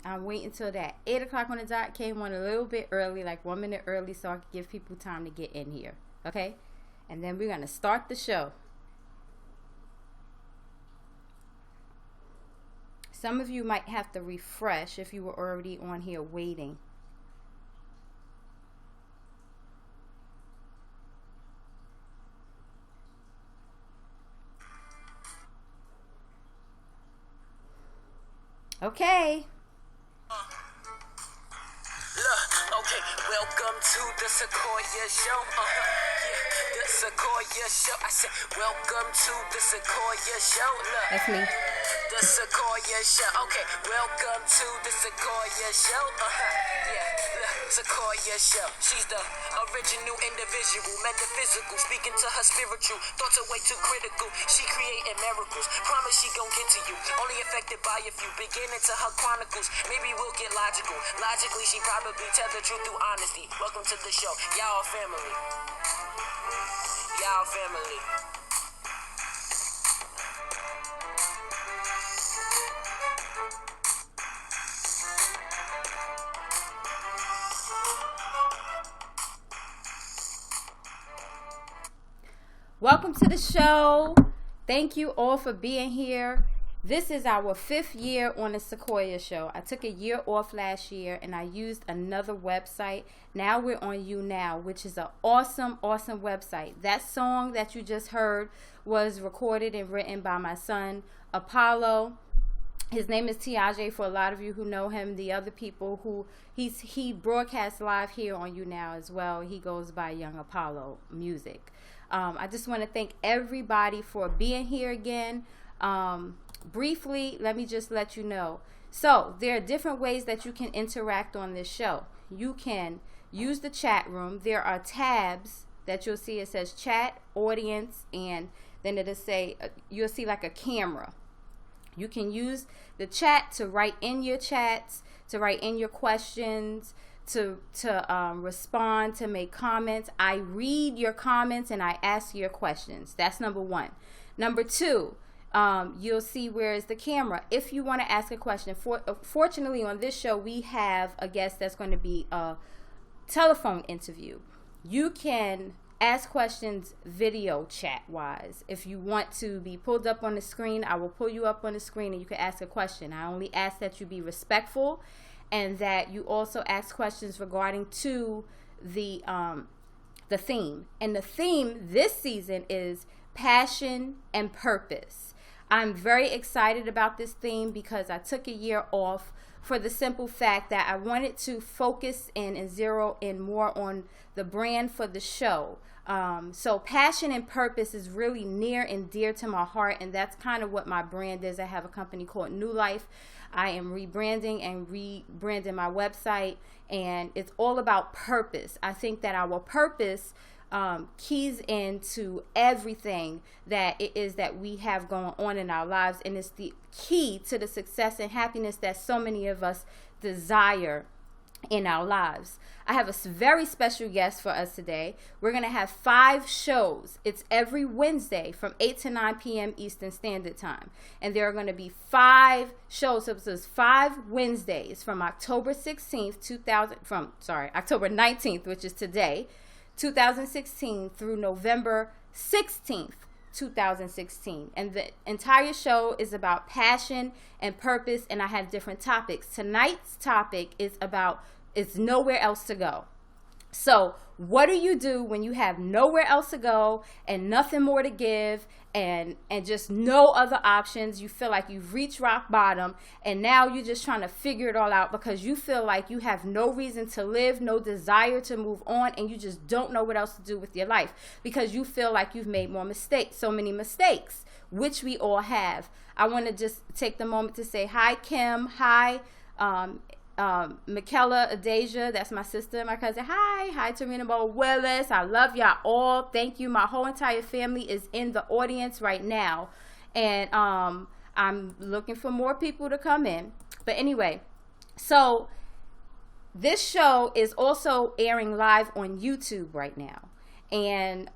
I'm waiting until that 8 o'clock on the dot. Came on a little bit early, like 1 minute early, so I could give people time to get in here. Okay? And then we're going to start the show. Some of you might have to refresh if you were already on here waiting. Okay. Okay, welcome to the Sequoia show. Yeah, the Sequoia show. I said, welcome to the Sequoia show. That's me. The Sequoia show. Okay, welcome to the Sequoia show. Yeah, Sequoia show. She's the original individual, metaphysical, speaking to her spiritual. Thoughts are way too critical. She creating miracles. Promise she gon' get to you. Only affected by a few. Beginning to her chronicles. Maybe we'll get logical. Logically, she probably tell the truth through honesty. Welcome to the show. Y'all family. Y'all family. Welcome to the show. Thank you all for being here. This is our 5th year on the Sequoia show. I took a year off last year and I used another website. Now we're on YouNow, which is an awesome website. That song that you just heard was recorded and written by my son, Apollo. His name is Tiaje for a lot of you who know him. The other people who he broadcasts live here on YouNow as well. He goes by Young Apollo Music. I just want to thank everybody for being here again. Briefly, let me just let you know. So there are different ways that you can interact on this show. You can use the chat room. There are tabs that you'll see. It says chat, audience, and then it'll say, you'll see like a camera. You can use the chat to write in your chats, to write in your questions, to respond, to make comments. I read your comments and I ask your questions. That's number one. Number two, you'll see where is the camera. If you want to ask a question, fortunately on this show we have a guest that's going to be a telephone interview. You can ask questions video chat wise. If you want to be pulled up on the screen, I will pull you up on the screen and you can ask a question. I only ask that you be respectful and that you also ask questions regarding to the theme. And the theme this season is passion and purpose. I'm very excited about this theme because I took a year off for the simple fact that I wanted to focus in and zero in more on the brand for the show. So passion and purpose is really near and dear to my heart, and that's kind of what my brand is. I have a company called New Life. I am rebranding and rebranding my website, and it's all about purpose. I think that our purpose keys into everything that it is that we have going on in our lives, and it's the key to the success and happiness that so many of us desire in our lives. I have a very special guest for us today. We're going to have 5 shows. It's every Wednesday from 8 to 9 p.m. Eastern Standard Time. And there are going to be 5 shows. So it's 5 Wednesdays from October 19th, which is today, 2016 through November 16th, 2016. And the entire show is about passion and purpose, and I have different topics. Tonight's topic is about it's nowhere else to go. So what do you do when you have nowhere else to go and nothing more to give and just no other options? You feel like you've reached rock bottom and now you're just trying to figure it all out because you feel like you have no reason to live, no desire to move on, and you just don't know what else to do with your life because you feel like you've made so many mistakes, which we all have. I want to just take the moment to say hi, Kim. Hi, Michaela Adasia, that's my sister, my cousin. Hi Tarina Moe-Willis. I love y'all all. Thank you. My whole entire family is in the audience right now, and I'm looking for more people to come in. But anyway, so this show is also airing live on YouTube right now, and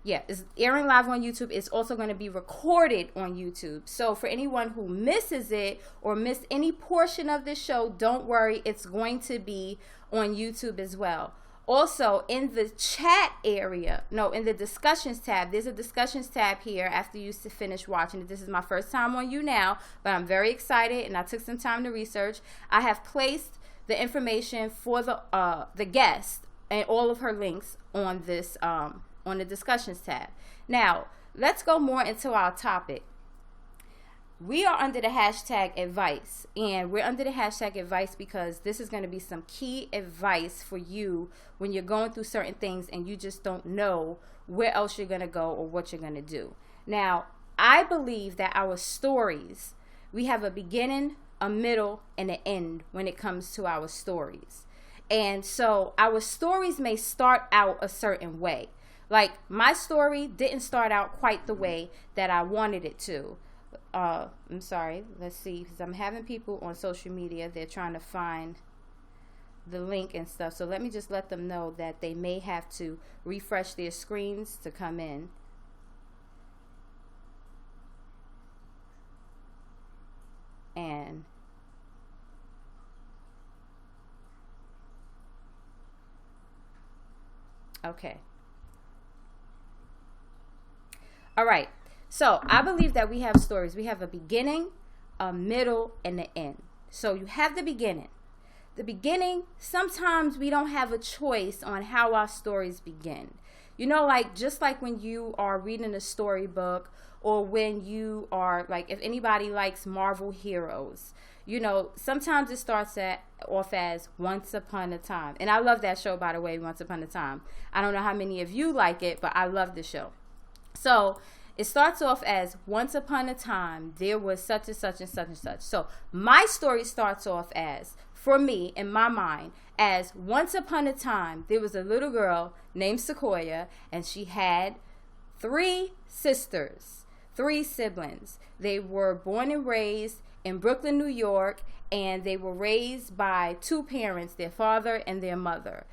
Yeah, it's airing live on YouTube. It's also going to be recorded on YouTube. So for anyone who misses it or missed any portion of this show, don't worry. It's going to be on YouTube as well. Also, in the chat area, no, in the discussions tab, there's a discussions tab here after you finish watching it. This is my first time on You Now, but I'm very excited, and I took some time to research. I have placed the information for the guest and all of her links on this on the discussions tab. Now, let's go more into our topic. We are under the hashtag advice, and we're under the hashtag advice because this is going to be some key advice for you when you're going through certain things and you just don't know where else you're going to go or what you're going to do. Now, I believe that our stories, we have a beginning, a middle, and an end when it comes to our stories. And so our stories may start out a certain way. Like, my story didn't start out quite the way that I wanted it to. I'm sorry, let's see, because I'm having people on social media, they're trying to find the link and stuff. So let me just let them know that they may have to refresh their screens to come in. And okay. All right. So I believe that we have stories. We have a beginning, a middle, and an end. So you have the beginning. The beginning, sometimes we don't have a choice on how our stories begin. You know, like just like when you are reading a storybook, or when you are like, if anybody likes Marvel heroes, you know, sometimes it starts off as Once Upon a Time. And I love that show, by the way, Once Upon a Time. I don't know how many of you like it, but I love the show. So it starts off as once upon a time, there was such and such and such and such. So my story starts off as, for me, in my mind, as once upon a time, there was a little girl named Sequoya, and she had 3 sisters, 3 siblings. They were born and raised in Brooklyn, New York, and they were raised by 2 parents, their father and their mother.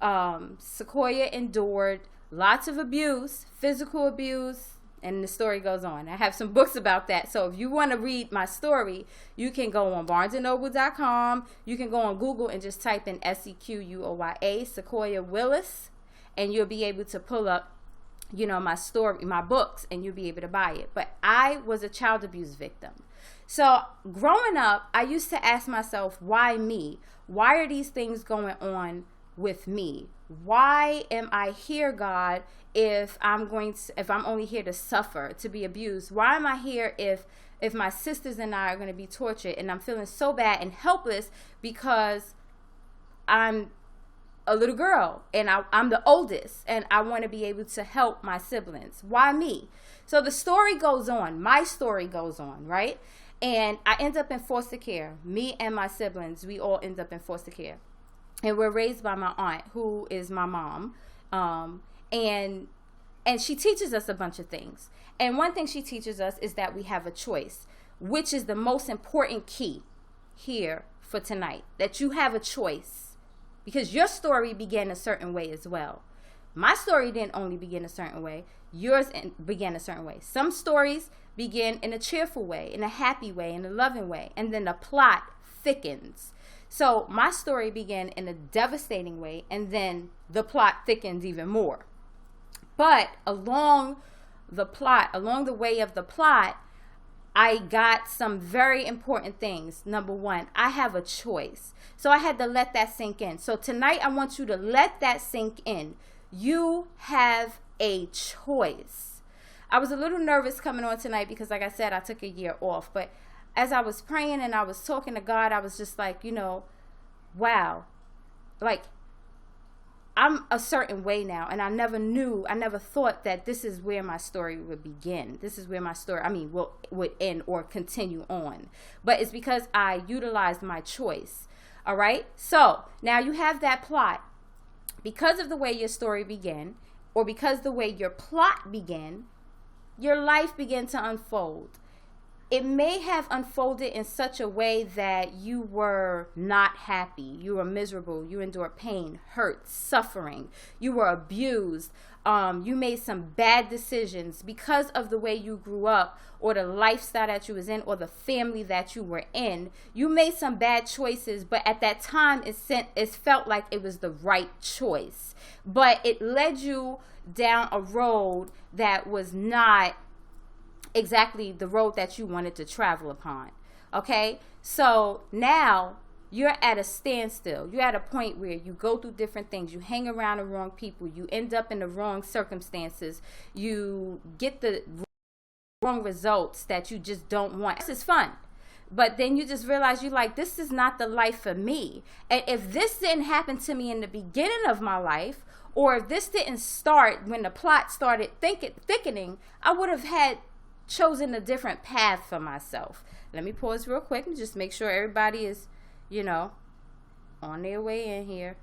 Sequoya endured lots of abuse, physical abuse, and the story goes on. I have some books about that. So if you want to read my story, you can go on barnesandnoble.com. You can go on Google and just type in Sequoya, Sequoya Willis, and you'll be able to pull up, you know, my story, my books, and you'll be able to buy it. But I was a child abuse victim. So growing up, I used to ask myself, why me? Why are these things going on with me? Why am I here, God, if I'm only here to suffer, to be abused? Why am I here if my sisters and I are going to be tortured, and I'm feeling so bad and helpless because I'm a little girl and I'm the oldest and I want to be able to help my siblings? Why me? So the story goes on. My story goes on, right? And I end up in foster care. Me and my siblings, we all end up in foster care. And we're raised by my aunt, who is my mom. And she teaches us a bunch of things. And one thing she teaches us is that we have a choice, which is the most important key here for tonight, that you have a choice, because your story began a certain way as well. My story didn't only begin a certain way. Yours began a certain way. Some stories begin in a cheerful way, in a happy way, in a loving way, and then the plot thickens. So my story began in a devastating way, and then the plot thickens even more. But along the way of the plot, I got some very important things. Number one, I have a choice. So I had to let that sink in. So tonight, I want you to let that sink in. You have a choice. I was a little nervous coming on tonight because, like I said, I took a year off. But as I was praying and I was talking to God, I was just like, wow, like I'm a certain way now. And I never thought that this is where my story would begin. This is where my story, would end or continue on. But it's because I utilized my choice. All right. So now you have that plot. Because of the way your story began, or because the way your plot began, your life began to unfold. It may have unfolded in such a way that you were not happy, you were miserable, you endured pain, hurt, suffering, you were abused, you made some bad decisions because of the way you grew up, or the lifestyle that you was in, or the family that you were in. You made some bad choices, but at that time it felt like it was the right choice, but it led you down a road that was not exactly the road that you wanted to travel upon. Okay, so now you're at a standstill. You're at a point where you go through different things. You hang around the wrong people. You end up in the wrong circumstances. You get the wrong results that you just don't want. This is fun. But then you just realize you're like, this is not the life for me. And if this didn't happen to me in the beginning of my life, or if this didn't start when the plot started thickening, I would have had chosen a different path for myself. Let me pause real quick and just make sure everybody is, on their way in here.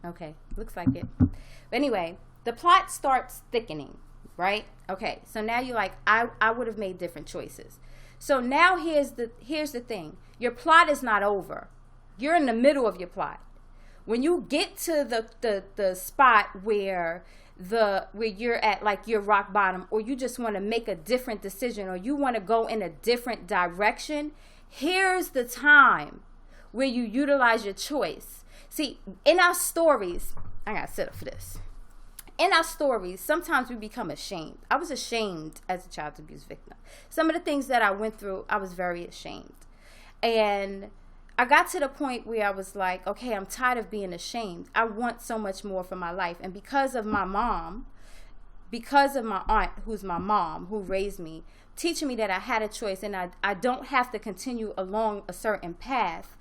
Okay, looks like it. But anyway, the plot starts thickening, right? Okay, so now you're like, I would have made different choices. So now here's the thing. Your plot is not over. You're in the middle of your plot. When you get to the spot where you're at, like, your rock bottom, or you just want to make a different decision, or you want to go in a different direction, here's the time where you utilize your choice. See, in our stories, I gotta sit up for this. In our stories, sometimes we become ashamed. I was ashamed as a child abuse victim. Some of the things that I went through, I was very ashamed. And I got to the point where I was like, okay, I'm tired of being ashamed. I want so much more for my life. And because of my mom, because of my aunt, who's my mom, who raised me, teaching me that I had a choice and I don't have to continue along a certain path,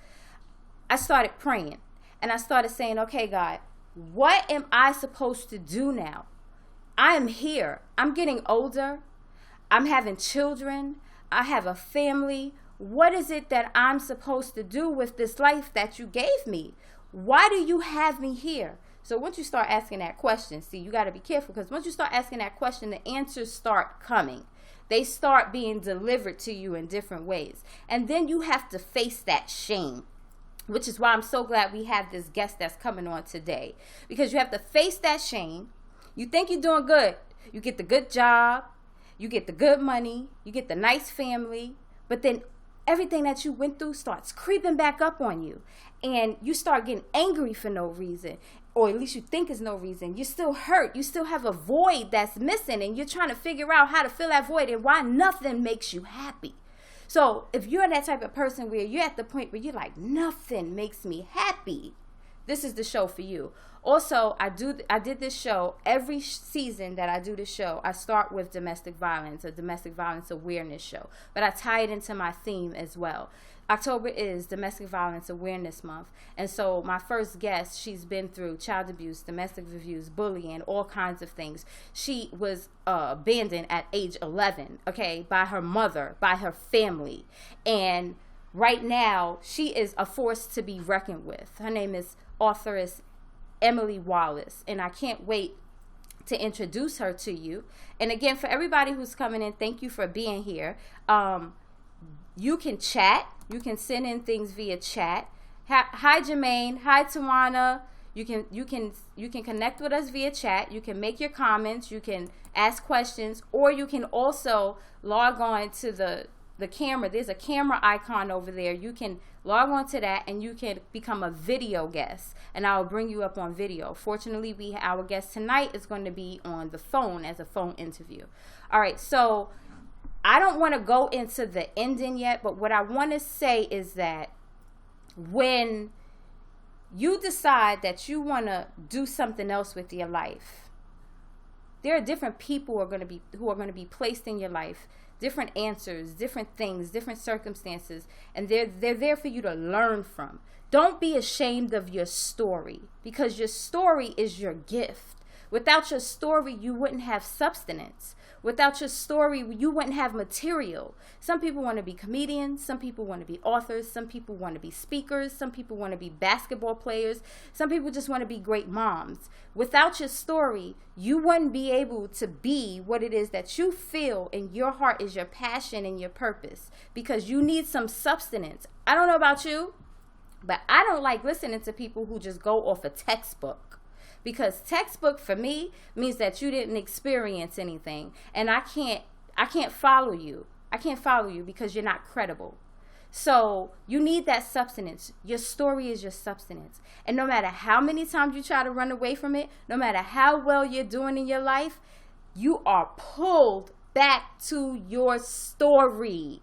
I started praying. And I started saying, okay, God, what am I supposed to do now? I am here. I'm getting older. I'm having children. I have a family. What is it that I'm supposed to do with this life that you gave me? Why do you have me here? So once you start asking that question, see, you got to be careful, because once you start asking that question, the answers start coming. They start being delivered to you in different ways. And then you have to face that shame, which is why I'm so glad we have this guest that's coming on today, because you have to face that shame. You think you're doing good. You get the good job. You get the good money. You get the nice family. But then everything that you went through starts creeping back up on you. And you start getting angry for no reason, or at least you think is no reason. You're still hurt. You still have a void that's missing, and you're trying to figure out how to fill that void and why nothing makes you happy. So if you're that type of person where you're at the point where you're like, nothing makes me happy, this is the show for you. Also, I did this show every season that I do the show. I start with domestic violence, a domestic violence awareness show, but I tie it into my theme as well. October is Domestic Violence Awareness Month. And so my first guest, she's been through child abuse, domestic abuse, bullying, all kinds of things. She was abandoned at age 11, okay, by her mother, by her family. And right now, she is a force to be reckoned with. Her name is authoress Emily Wallace. And I can't wait to introduce her to you. And again, for everybody who's coming in, thank you for being here. You can chat. You can send in things via chat. Hi, Jermaine. Hi, Tawana. You can connect with us via chat. You can make your comments. You can ask questions, or you can also log on to the camera. There's a camera icon over there. You can log on to that, and you can become a video guest, and I will bring you up on video. Fortunately, our guest tonight is going to be on the phone as a phone interview. All right, so I don't want to go into the ending yet, but what I want to say is that when you decide that you want to do something else with your life, there are different people who are going to be placed in your life, different answers, different things, different circumstances, and they're there for you to learn from. Don't be ashamed of your story, because your story is your gift. Without your story, you wouldn't have substance. Without your story, you wouldn't have material. Some people want to be comedians. Some people want to be authors. Some people want to be speakers. Some people want to be basketball players. Some people just want to be great moms. Without your story, you wouldn't be able to be what it is that you feel in your heart is your passion and your purpose, because you need some substance. I don't know about you, but I don't like listening to people who just go off a textbook. because textbook for me means that you didn't experience anything, and I can't follow you. I can't follow you because you're not credible. So you need that substance. Your story is your substance. And no matter how many times you try to run away from it, no matter how well you're doing in your life, you are pulled back to your story,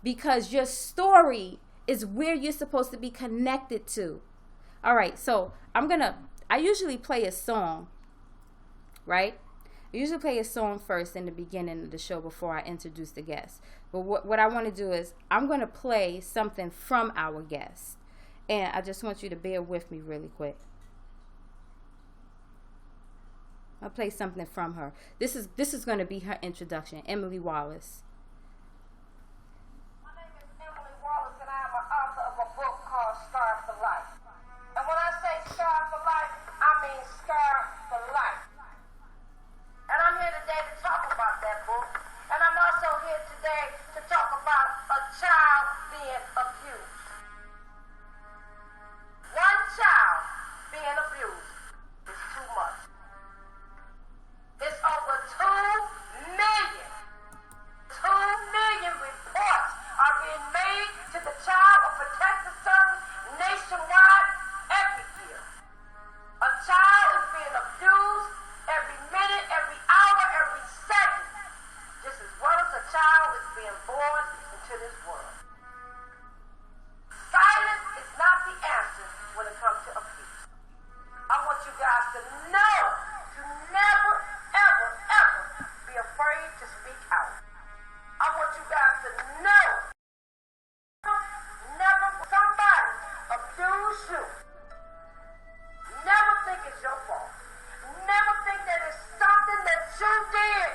because your story is where you're supposed to be connected to. All right, so I usually play a song, right? I usually play a song first in the beginning of the show before I introduce the guest. But what I want to do is I'm going to play something from our guest. And I just want you to bear with me really quick. I'll play something from her. This is going to be her introduction, Emily Wallace. My name is Emily Wallace, and I am an author of a book called Scar for Life. And when I say Scar for Life, I mean Scar for Life. And I'm here today to talk about that book. And I'm also here today to talk about a child being abused. One child being abused is too much. It's over 2 million. 2 million reports are being made to the Child Protective Service nationwide every year. A child is being abused every minute, every hour, every second, just as well as a child is being born into this world. Silence is not the answer when it comes to abuse. I want you guys to know to never, ever, ever be afraid to speak out. I want you guys to know never somebody abuse you. Never think it's your fault. Never think that it's something that you did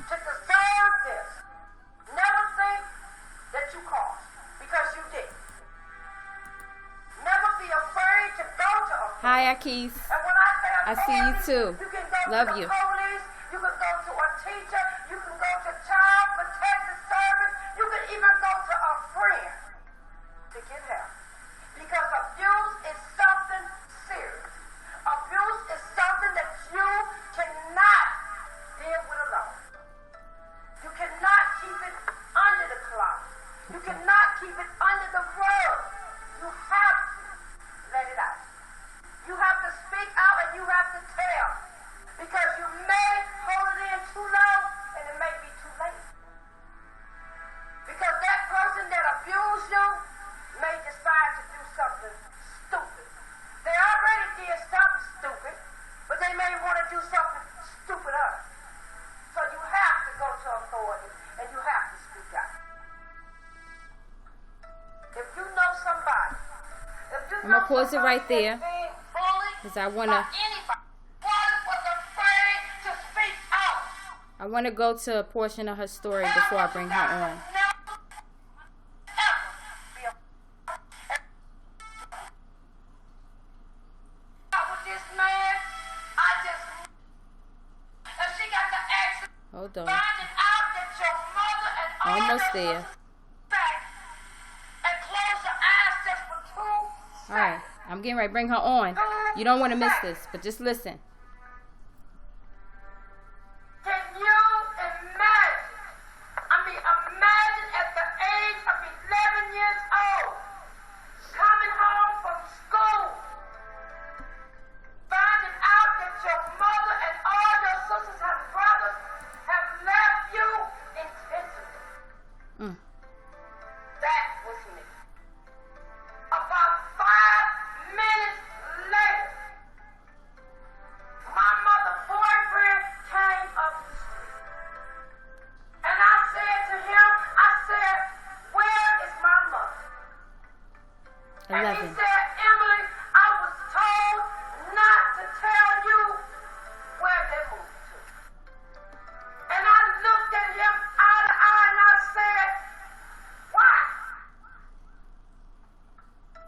to deserve this. Never think that you caused, because you did. Never be afraid to go to a police. Hi, Akis. And when I say I see you too. you can go Love to you. the police, you can go to a teacher, you can go to Child Protective Service, you can even go to a friend to get help. Because abuse is something serious. Abuse is something that you cannot deal with alone. You cannot keep it under the closet. You cannot keep it under the rug. You have to let it out. You have to speak out and you have to tell. Because you may hold it in too long and it may be too late. Because that person that abused you may decide to do something stupid. They already did something stupid, but they may want to do something stupider. So you have to go to authority and you have to speak out. If you know somebody, if you I'm gonna pause it right there, because I wanna go to a portion of her story before I bring her on. Hold on. Almost there. Alright, I'm getting ready to bring her on. You don't want to miss this, but just listen. Can you imagine? Imagine at the age of 11 years old, coming home from school, finding out that your mother and all your sisters and brothers have left you intentionally. That was me. About 5 minutes later, my mother's boyfriend came up the street. And I said to him, where is my mother? 11. And he said, Emily, I was told not to tell you where they moved to. And I looked at him eye to eye and I said, why?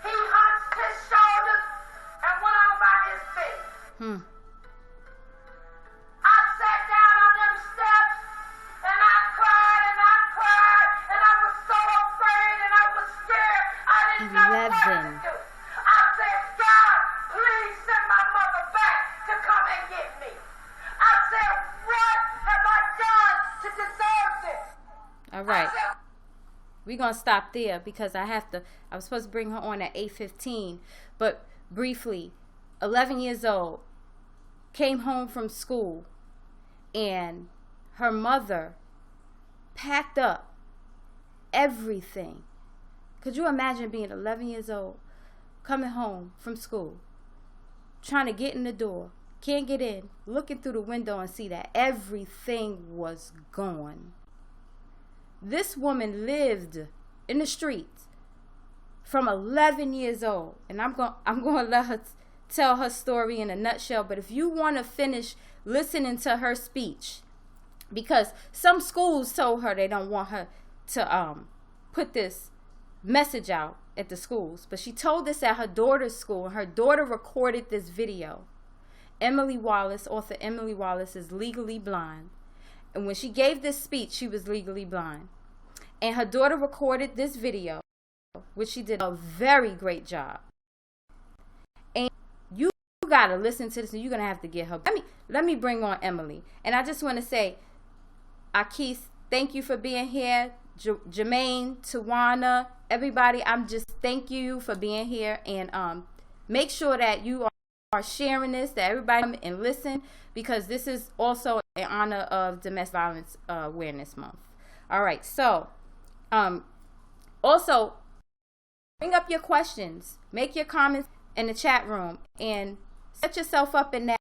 He hunched his shoulders and went on by his business. I sat down on them steps and I cried and I cried and I was so afraid and I was scared. I didn't know what to 11. do. I said, God, please send my mother back to All right. We're going to stop there because I was supposed to bring her on at 8:15. But briefly, 11 years old, came home from school, and her mother packed up everything. Could you imagine being 11 years old, coming home from school, trying to get in the door, can't get in, looking through the window and see that everything was gone? This woman lived in the streets from 11 years old, and I'm going to let her tell her story in a nutshell. But if you want to finish listening to her speech, because some schools told her they don't want her to put this message out at the schools, but she told this at her daughter's school, and her daughter recorded this video. Emily Wallace, author Emily Wallace, is legally blind. And when she gave this speech, she was legally blind. And her daughter recorded this video, which she did a very great job. And you got to listen to this, and you're going to have to get her. Let me bring on Emily. And I just want to say, Akis, thank you for being here. Jermaine, Tawana, everybody, thank you for being here. And make sure that you are sharing this, that everybody come and listen, because this is also in honor of Domestic Violence Awareness Month. All right, so also bring up your questions, make your comments in the chat room, and set yourself up in that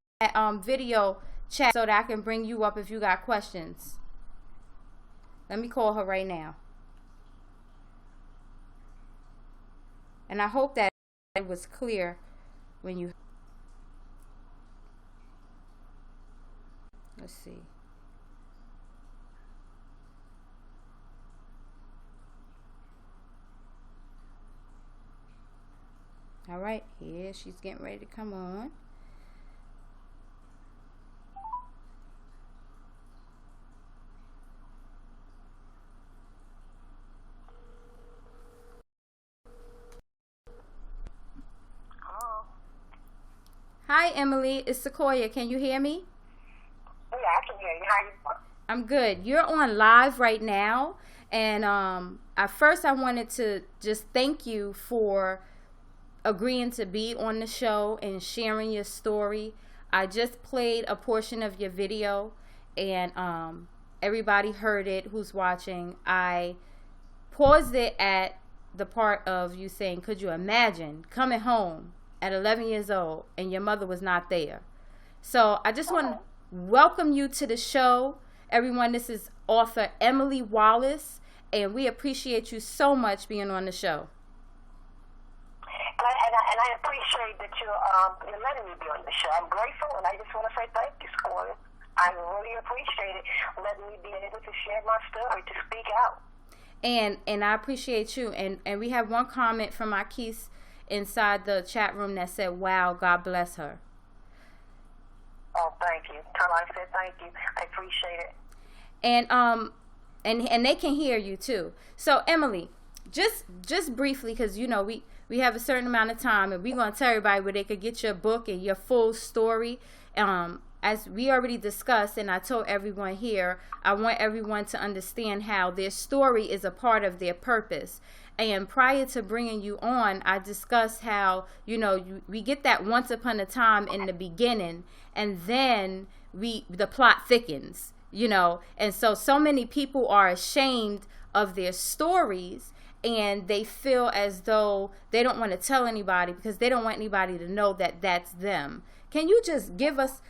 video chat so that I can bring you up if you got questions. Let me call her right now. And I hope that it was clear when you... Let's see. All right, here she's getting ready to come on. Hi, Emily. It's Sequoya. Can you hear me? Yeah, I can hear you. How you doing? I'm good. You're on live right now. And at first I wanted to just thank you for agreeing to be on the show and sharing your story. I just played a portion of your video, and everybody heard it who's watching. I paused it at the part of you saying, could you imagine coming home at 11 years old and your mother was not there? So I just want to welcome you to the show, everyone. This is author Emily Wallace, and we appreciate you so much being on the show. And I appreciate that you're letting me be on the show. I'm grateful, and I just want to say thank you, Sequoia. I really appreciate it, letting me be able to share my story, to speak out. And I appreciate you. And we have one comment from Akis inside the chat room that said, wow, God bless her. Oh, thank you. Tell her I said thank you. I appreciate it. And they can hear you too. So Emily, just briefly, because you know we have a certain amount of time, and we're going to tell everybody where they could get your book and your full story. As we already discussed, and I told everyone here, I want everyone to understand how their story is a part of their purpose. And prior to bringing you on, I discussed how, we get that once upon a time in the beginning, and then the plot thickens, and so many people are ashamed of their stories, and they feel as though they don't want to tell anybody because they don't want anybody to know that that's them. Can you just give us,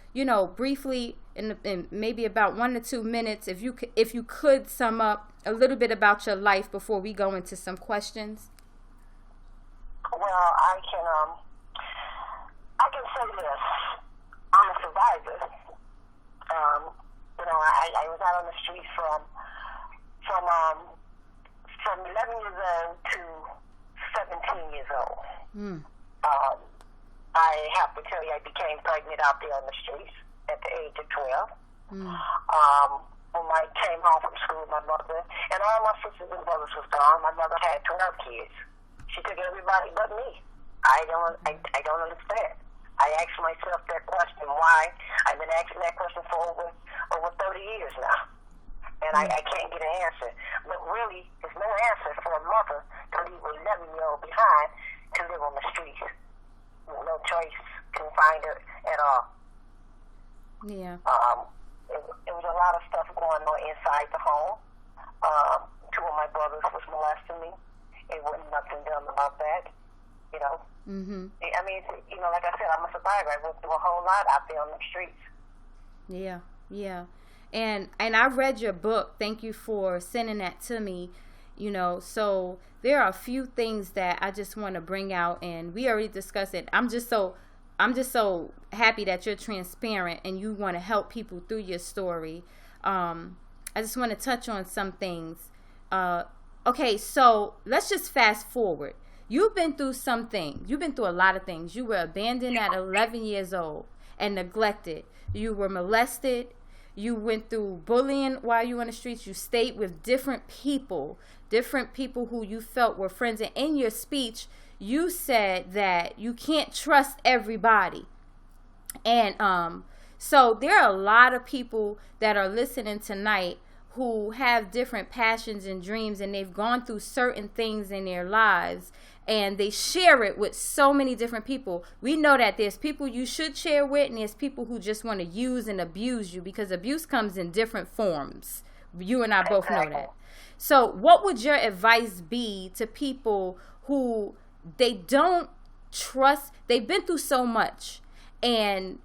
briefly, in maybe about 1 to 2 minutes, if you could sum up a little bit about your life before we go into some questions? Well, I can say this: I'm a survivor. I was out on the street from 11 years old to 17 years old. I have to tell you, I became pregnant out there on the streets at the age of 12. When I came home from school, my mother and all my sisters and brothers was gone. My mother had 12 kids. She took everybody but me. I don't understand. I asked myself that question, why? I've been asking that question for over 30 years now. and I can't get an answer. But really, there's no answer for a mother to leave an 11-year-old behind to live on the streets. No choice, can find her at all. Yeah. It was a lot of stuff going on inside the home. Two of my brothers was molesting me. It wasn't nothing done about that, you know. Mm-hmm. I mean, you know, like I said, I'm a survivor. I went through a whole lot out there on the streets. Yeah, yeah. And I read your book. Thank you for sending that to me. You know, so there are a few things that I just want to bring out, and we already discussed it. I'm just so happy that you're transparent and you want to help people through your story. I just want to touch on some things. Okay, so let's just fast forward. You've been through some things. You've been through a lot of things. You were abandoned at 11 years old and neglected. You were molested. You went through bullying while you were on the streets. You stayed with different people who you felt were friends. And in your speech, you said that you can't trust everybody. And so there are a lot of people that are listening tonight who have different passions and dreams, and they've gone through certain things in their lives, and they share it with so many different people. We know that there's people you should share with, and there's people who just want to use and abuse you, because abuse comes in different forms. You and I both know that. So what would your advice be to people who they don't trust? They've been through so much, and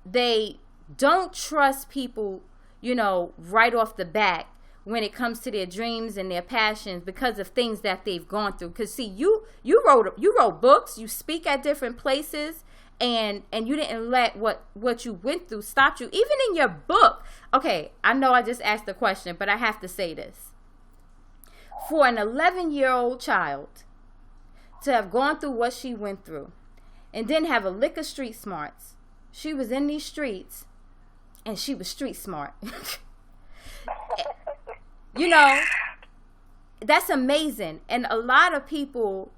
they don't trust people, you know, right off the bat when it comes to their dreams and their passions because of things that they've gone through. Because see, you wrote books, you speak at different places, and you didn't let what you went through stop you. Even in your book, okay, I know I just asked the question, but I have to say this. For an 11-year-old child to have gone through what she went through and then have a lick of street smarts, she was in these streets and she was street smart. You know, that's amazing. And a lot of people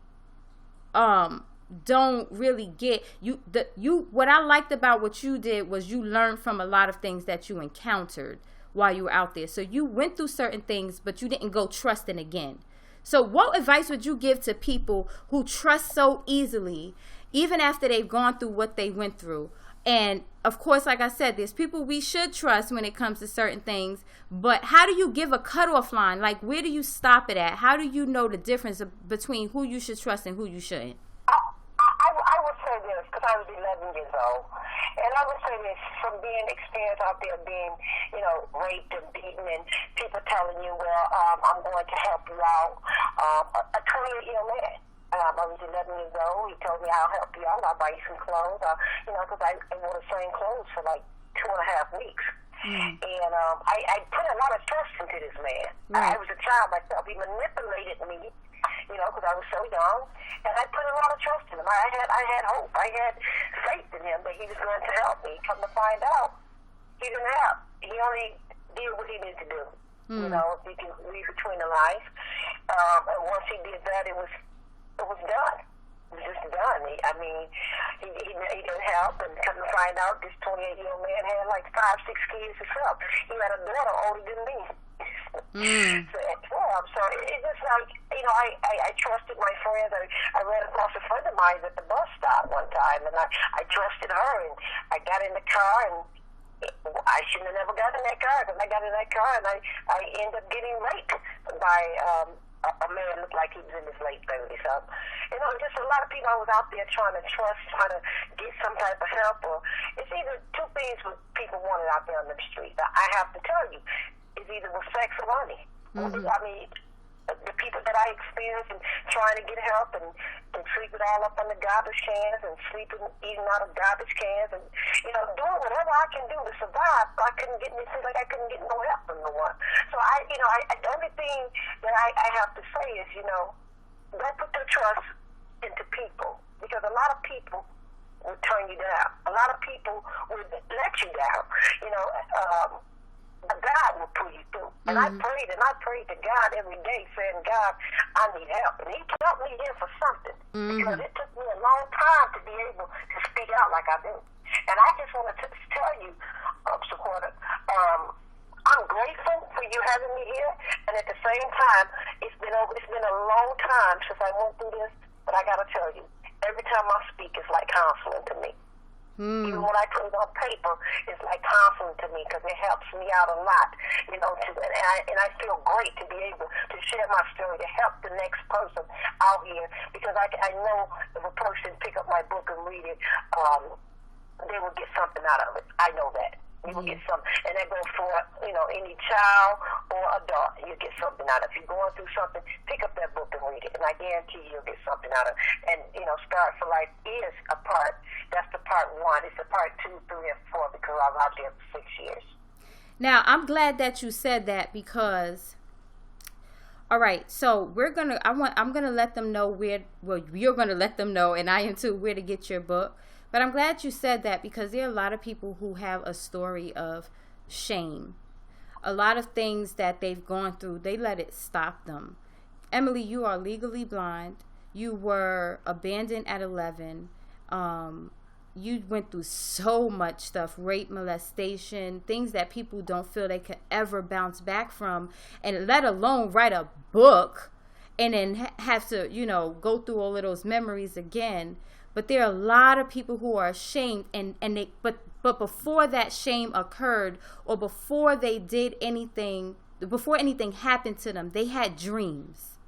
don't really get what I liked about what you did was you learned from a lot of things that you encountered while you were out there. So you went through certain things, but you didn't go trusting again. So what advice would you give to people who trust so easily, even after they've gone through what they went through? And of course, like I said, there's people we should trust when it comes to certain things, but how do you give a cutoff line? Like, where do you stop it at? How do you know the difference between who you should trust and who you shouldn't? I would say this, because I was 11 years old, and I would say this, from being experienced out there being, you know, raped and beaten, and people telling you, well, I'm going to help you out, a 20-year-old man. I was 11 years old. He told me, I'll help you out. I'll buy you some clothes. You know, because I wore the same clothes for like 2.5 weeks. And I put a lot of trust into this man. I was a child myself. He manipulated me, you know, because I was so young. And I put a lot of trust in him. I had hope. I had faith in him that he was going to help me. Come to find out, he didn't help. He only did what he needed to do. You know, if you can read between the lines. And once he did that, it was done. It was just done. He didn't help, and come to find out, this 28-year-old man had like 5-6 kids himself. He had a daughter older than me. So at 12, so it's just like, you know, I trusted my friends. I ran across a friend of mine at the bus stop one time, and I trusted her, and I got in the car, and I shouldn't have never got in that car, because I got in that car, and I ended up getting raped by a man looked like he was in his late 30s. So, you know, just a lot of people I was out there trying to trust, trying to get some type of help. Or it's either two things what people wanted out there on the street. I have to tell you, it's either with sex or money. I mean, the people that I experienced and trying to get help and sleeping all up on the garbage cans and eating out of garbage cans and, you know, doing whatever I can do to survive. I couldn't get, it seems like I couldn't get no help from no one. So the only thing that I have to say is, you know, don't put your trust into people, because a lot of people will turn you down. A lot of people will let you down. You know, God will pull you through. And I prayed to God every day saying, God, I need help. And he helped me here for something. Because it took me a long time to be able to speak out like I do. And I just want to tell you, Sequoia, I'm grateful for you having me here. And at the same time, it's been a long time since I went through this, but I got to tell you, every time I speak, it's like counseling to me. Even when I put it on paper, it's like counseling to me because it helps me out a lot, and I feel great to be able to share my story to help the next person out here because I know if a person pick up my book and read it, they will get something out of it. I know that. You will get something, and that goes for, any child or adult. You get something out of it. If you're going through something, pick up that book and read it, and I guarantee you'll get something out of it. And, Start for Life is a part. That's the part 1. It's the part 2, 3, and 4 because I was out there for 6 years. Now, I'm glad that you said that because, all right, so I'm gonna let them know you're gonna let them know, and I am too, where to get your book. But I'm glad you said that because there are a lot of people who have a story of shame. A lot of things that they've gone through, they let it stop them. Emily, you are legally blind. You were abandoned at 11. You went through so much stuff, rape, molestation, things that people don't feel they could ever bounce back from, and let alone write a book and then have to, go through all of those memories again. But there are a lot of people who are ashamed, but before that shame occurred, or before they did anything, before anything happened to them, they had dreams.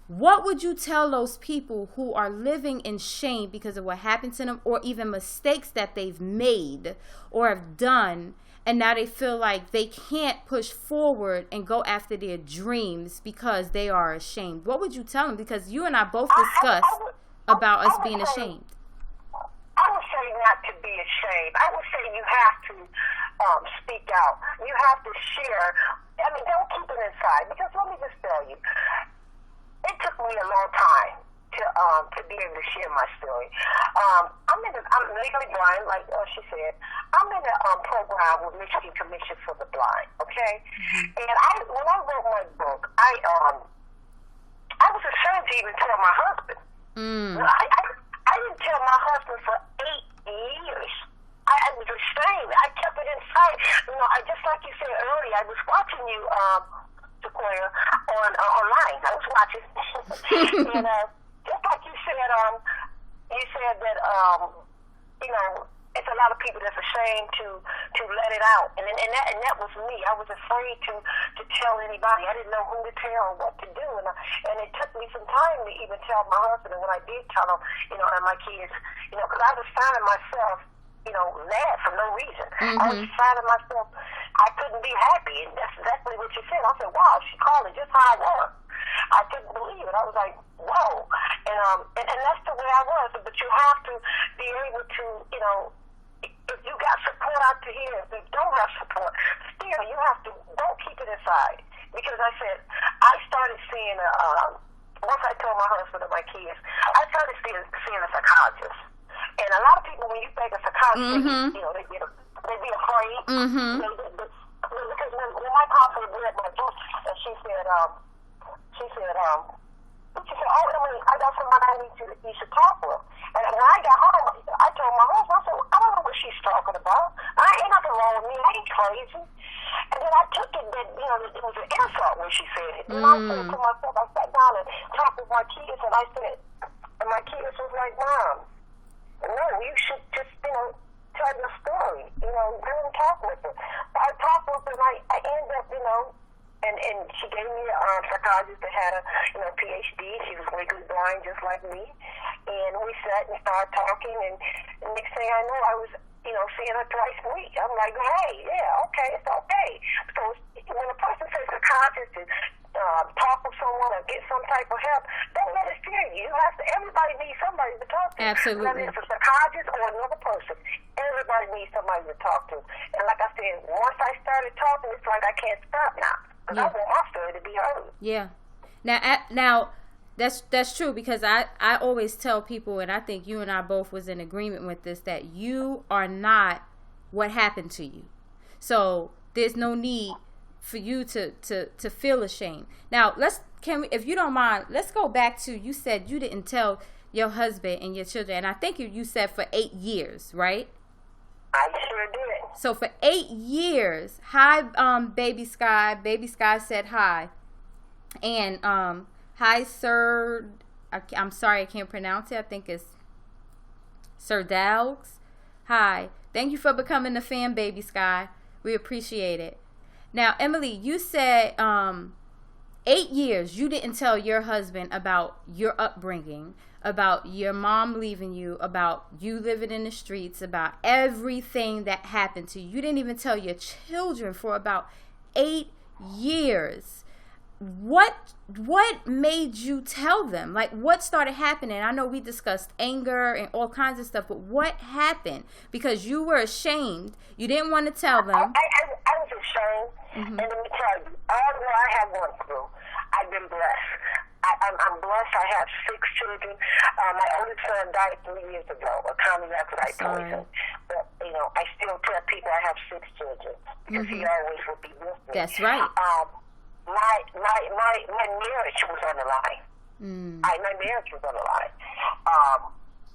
What would you tell those people who are living in shame because of what happened to them, or even mistakes that they've made or have done, and now they feel like they can't push forward and go after their dreams because they are ashamed? What would you tell them? Because you and I both discussed about us being ashamed. I would say not to be ashamed. I would say you have to speak out. You have to share. Don't keep it inside. Because let me just tell you, it took me a long time to be able to share my story. I'm legally blind, like she said. I'm in a program with Michigan Commission for the Blind. Okay, and when I wrote my book, I was ashamed to even tell my husband. I didn't tell my husband for 8 years. I was ashamed. I kept it inside. Just like you said earlier, I was watching you, Sequoia, online. I was watching, and just like you said that it's a lot of people that's ashamed to let it out, and that was me. I was afraid to tell anybody. I didn't know who to tell or what to do, and it took me some time to even tell my husband. And when I did tell him, and my kids, because I was finding myself, mad for no reason. I was finding myself, I couldn't be happy, and that's exactly what you said. I said, wow, she called me just how I was. I couldn't believe it. I was like, whoa, and that's the way I was. But you have to be able to, if you got support out to here, if you don't have support, still you have to, don't keep it inside. Because I said, I started seeing once I told my husband and my kids, I started seeing a psychologist. And a lot of people, when you think of psychologist, they be afraid. Because when my pastor read my book, and she said, oh, Emily, I got somebody I need you should talk with. And when I got home, I told my husband, I said, I don't know what she's talking about. Ain't nothing wrong with me. I ain't crazy. And then I took it that, it was an insult when she said it. And I said to myself, I sat down and talked with my kids, and I said, and my kids was like, Mom, no, you should just, tell your story. Go and talk with her. I talked with her, and I ended up, and she gave me a psychologist that had a PhD. She was legally blind just like me. And we sat and started talking, and the next thing I know, I was, seeing her twice a week. I'm like, hey, yeah, okay, it's okay. So when a person says psychologist and talk with someone or get some type of help, don't let it scare you. Everybody needs somebody to talk to. Absolutely. Whether it's a psychologist or another person, everybody needs somebody to talk to. And like I said, once I started talking, it's like I can't stop now. Because I want my story to be heard. Yeah. Now that's true, because I always tell people, and I think you and I both was in agreement with this, that you are not what happened to you. So there's no need for you to feel ashamed. Now if you don't mind, let's go back to, you said you didn't tell your husband and your children, and I think you said for 8 years, right? I sure did. So for 8 years, hi, Baby Sky. Baby Sky said hi. And hi, Sir. I'm sorry, I can't pronounce it. I think it's Sir Dalgs. Hi. Thank you for becoming a fan, Baby Sky. We appreciate it. Now, Emily, you said 8 years you didn't tell your husband about your upbringing, about your mom leaving you, about you living in the streets, about everything that happened to you. You didn't even tell your children for about 8 years. What made you tell them? Like, what started happening? I know we discussed anger and all kinds of stuff, but what happened? Because you were ashamed. You didn't want to tell them. I was ashamed, and let me tell you, all that I have gone through, I've been blessed. I'm blessed. I have 6 children. My oldest son died 3 years ago, a common appetite poison. But, I still tell people I have 6 children because he always will be with me. That's right. My marriage was on the line. My marriage was on the line.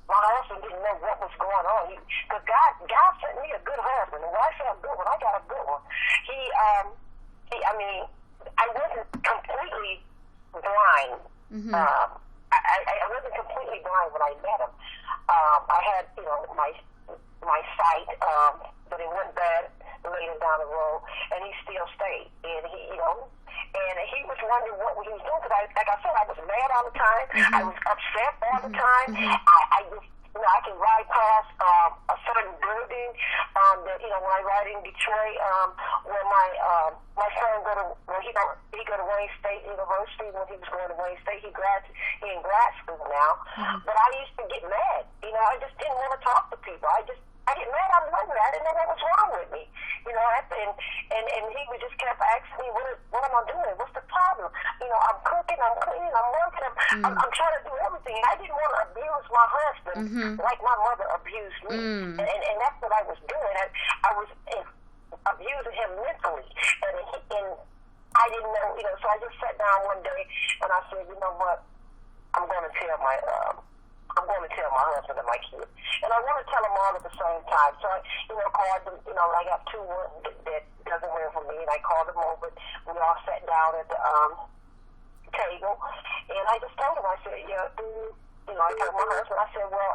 My husband didn't know what was going on. Because God sent me a good husband. And when I say a good one, I got a good one. I wasn't completely blind. I wasn't completely blind when I met him. I had, my sight, but it wasn't bad later down the road, and he still stayed. And he was wondering what he was doing, because like I said, I was mad all the time. I was upset all the time. I just, I can ride past a certain building that, when I ride in Detroit, where my son he go to Wayne State University. When he was going to Wayne State, he in grad school now. But I used to get mad. I just didn't want to talk to people. I get mad, I wasn't mad, and then what was wrong with me? And he would just kept asking me, what am I doing? What's the problem? I'm cooking, I'm cleaning, I'm working, I'm trying to do everything. And I didn't want to abuse my husband like my mother abused me. And that's what I was doing. I was abusing him mentally. And I didn't know, so I just sat down one day and I said, you know what? I'm going to tell my husband and my kids. And I want to tell them all at the same time. So I, called them, I got 2 that doesn't work for me, and I called them over. We all sat down at the table, and I just told them, I said, I told my husband, I said, well,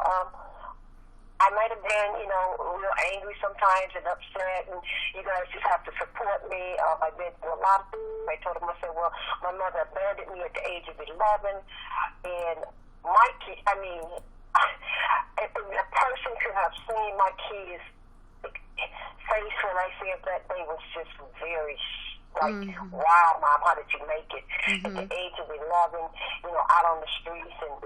I might have been, real angry sometimes and upset, and you guys just have to support me. I've been through a lot. I told him, I said, well, my mother abandoned me at the age of 11, and my kid, if a person could have seen my kids' face when I said that, they was just very wow, Mom, how did you make it? At the age of 11, out on the streets, and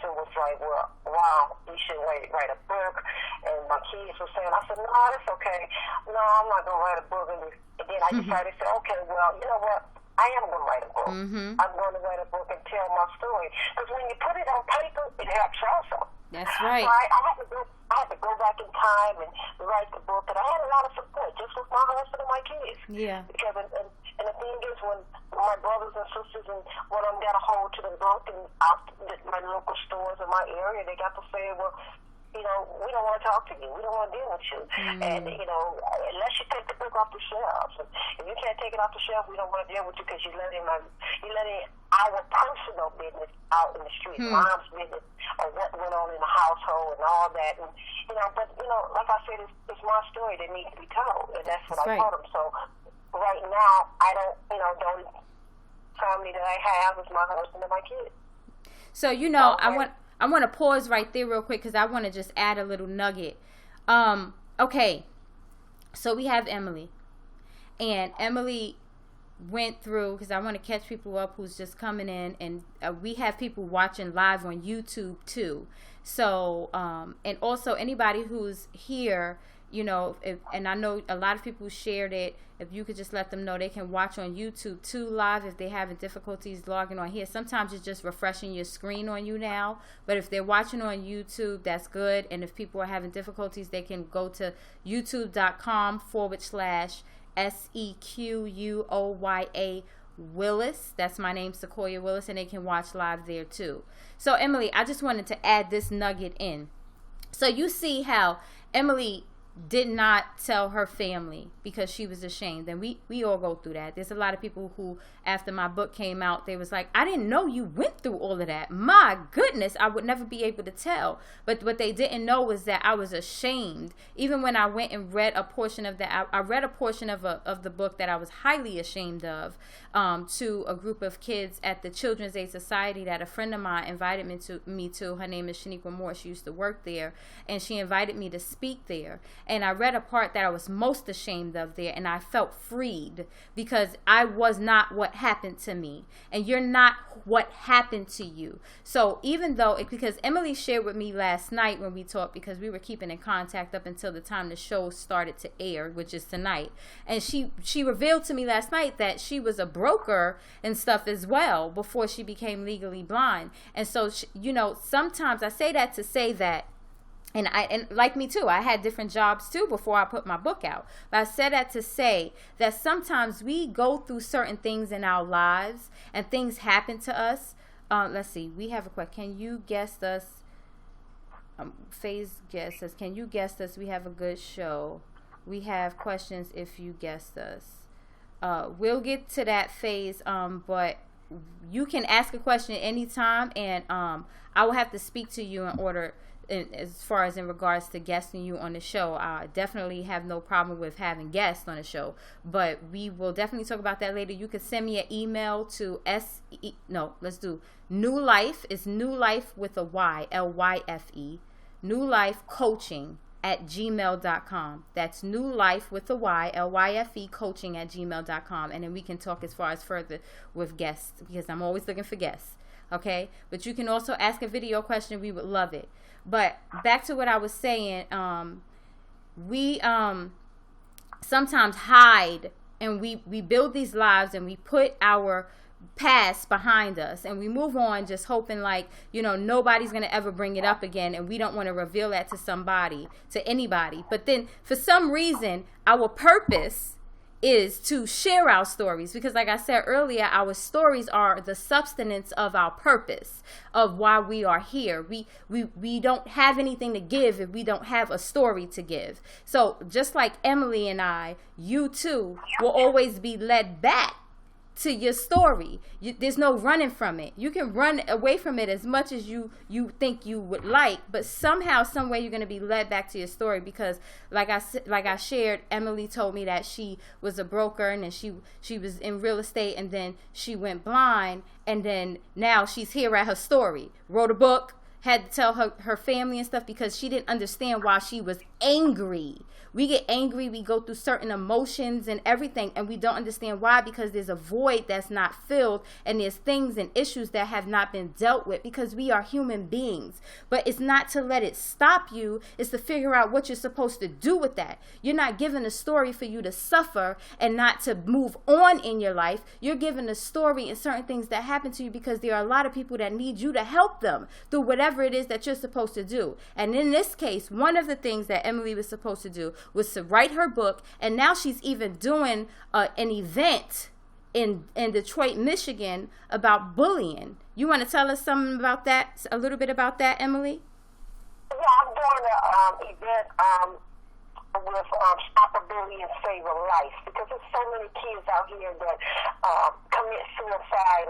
so it was like, well, wow, you should write a book. And my kids were saying, I said, no, that's okay. No, I'm not going to write a book. And then I decided to say, okay, well, you know what? I am going to write a book. I'm going to write a book and tell my story. Because when you put it on paper, it helps also. That's right. So I had to go back in time and write the book. And I had a lot of support just with my husband and my kids. Yeah. Because and the thing is, when my brothers and sisters and one of them got a hold to the book and out my local stores in my area, they got to say, well, we don't want to talk to you. We don't want to deal with you. And, unless you take the book off the shelves. And if you can't take it off the shelf, we don't want to deal with you because you're letting our personal business out in the street, mom's business, or what went on in the household and all that. And, but, like I said, it's my story that needs to be told. And that's what I told them. So right now, I don't, the only family that I have is my husband and my kids. So, I want to pause right there real quick because I want to just add a little nugget. Okay, so we have Emily. And Emily went through, because I want to catch people up who's just coming in. And we have people watching live on YouTube too. So, and also anybody who's here, and I know a lot of people shared it. If you could just let them know they can watch on YouTube too live if they're having difficulties logging on here. Sometimes it's just refreshing your screen on you now. But if they're watching on YouTube, that's good. And if people are having difficulties, they can go to youtube.com/SEQUOYA Willis. That's my name, Sequoya Willis, and they can watch live there too. So, Emily, I just wanted to add this nugget in. So you see how Emily did not tell her family because she was ashamed. And we all go through that. There's a lot of people who, after my book came out, they was like, I didn't know you went through all of that. My goodness, I would never be able to tell. But what they didn't know was that I was ashamed. Even when I went and read a portion of that, I read a portion of the book that I was highly ashamed of to a group of kids at the Children's Aid Society that a friend of mine invited me to. Her name is Shaniqua Moore. She used to work there, and she invited me to speak there. And I read a part that I was most ashamed of there, and I felt freed because I was not what happened to me, and you're not what happened to you. So even though, because Emily shared with me last night when we talked, because we were keeping in contact up until the time the show started to air, which is tonight, and she revealed to me last night that she was a broker and stuff as well before she became legally blind. And so, sometimes I say that to say that, and like me too, I had different jobs too before I put my book out. But I said that to say that sometimes we go through certain things in our lives and things happen to us. Let's see, we have a question. Can you guess us? Faye's guess us. Can you guess us? We have a good show. We have questions if you guessed us. We'll get to that phase, but you can ask a question at any time, and I will have to speak to you in order. As far as in regards to guesting you on the show, I definitely have no problem with having guests on the show, but we will definitely talk about that later. You can send me an email to New Life. It's New Life with a Y, LYFE, New Life Coaching @gmail.com. That's New Life with a Y, LYFE Coaching @gmail.com, and then we can talk as far as further with guests, because I'm always looking for guests. Okay, but you can also ask a video question. We would love it. But back to what I was saying, we sometimes hide, and we build these lives, and we put our past behind us, and we move on just hoping like, nobody's going to ever bring it up again, and we don't want to reveal that to anybody. But then for some reason, our purpose is to share our stories, because like I said earlier, our stories are the substance of our purpose, of why we are here. We don't have anything to give if we don't have a story to give. So just like Emily and I, you too will always be led back to your story. There's no running from it. You can run away from it as much as you think you would like, but somehow, some way, you're going to be led back to your story, because like I shared, Emily told me that she was a broker, and then she was in real estate, and then she went blind, and then now she's here at her story. Wrote a book, had to tell her family and stuff because she didn't understand why she was angry. We get angry, we go through certain emotions and everything, and we don't understand why, because there's a void that's not filled, and there's things and issues that have not been dealt with, because we are human beings. But it's not to let it stop you, it's to figure out what you're supposed to do with that. You're not given a story for you to suffer and not to move on in your life. You're given a story and certain things that happen to you because there are a lot of people that need you to help them through whatever it is that you're supposed to do. And in this case, one of the things that Emily was supposed to do was to write her book, and now she's even doing an event in Detroit, Michigan about bullying. You want to tell us something about that, a little bit about that, Emily? Yeah, I'm doing an event with Stop a Bullying and Save a Life, because there's so many kids out here that commit suicide,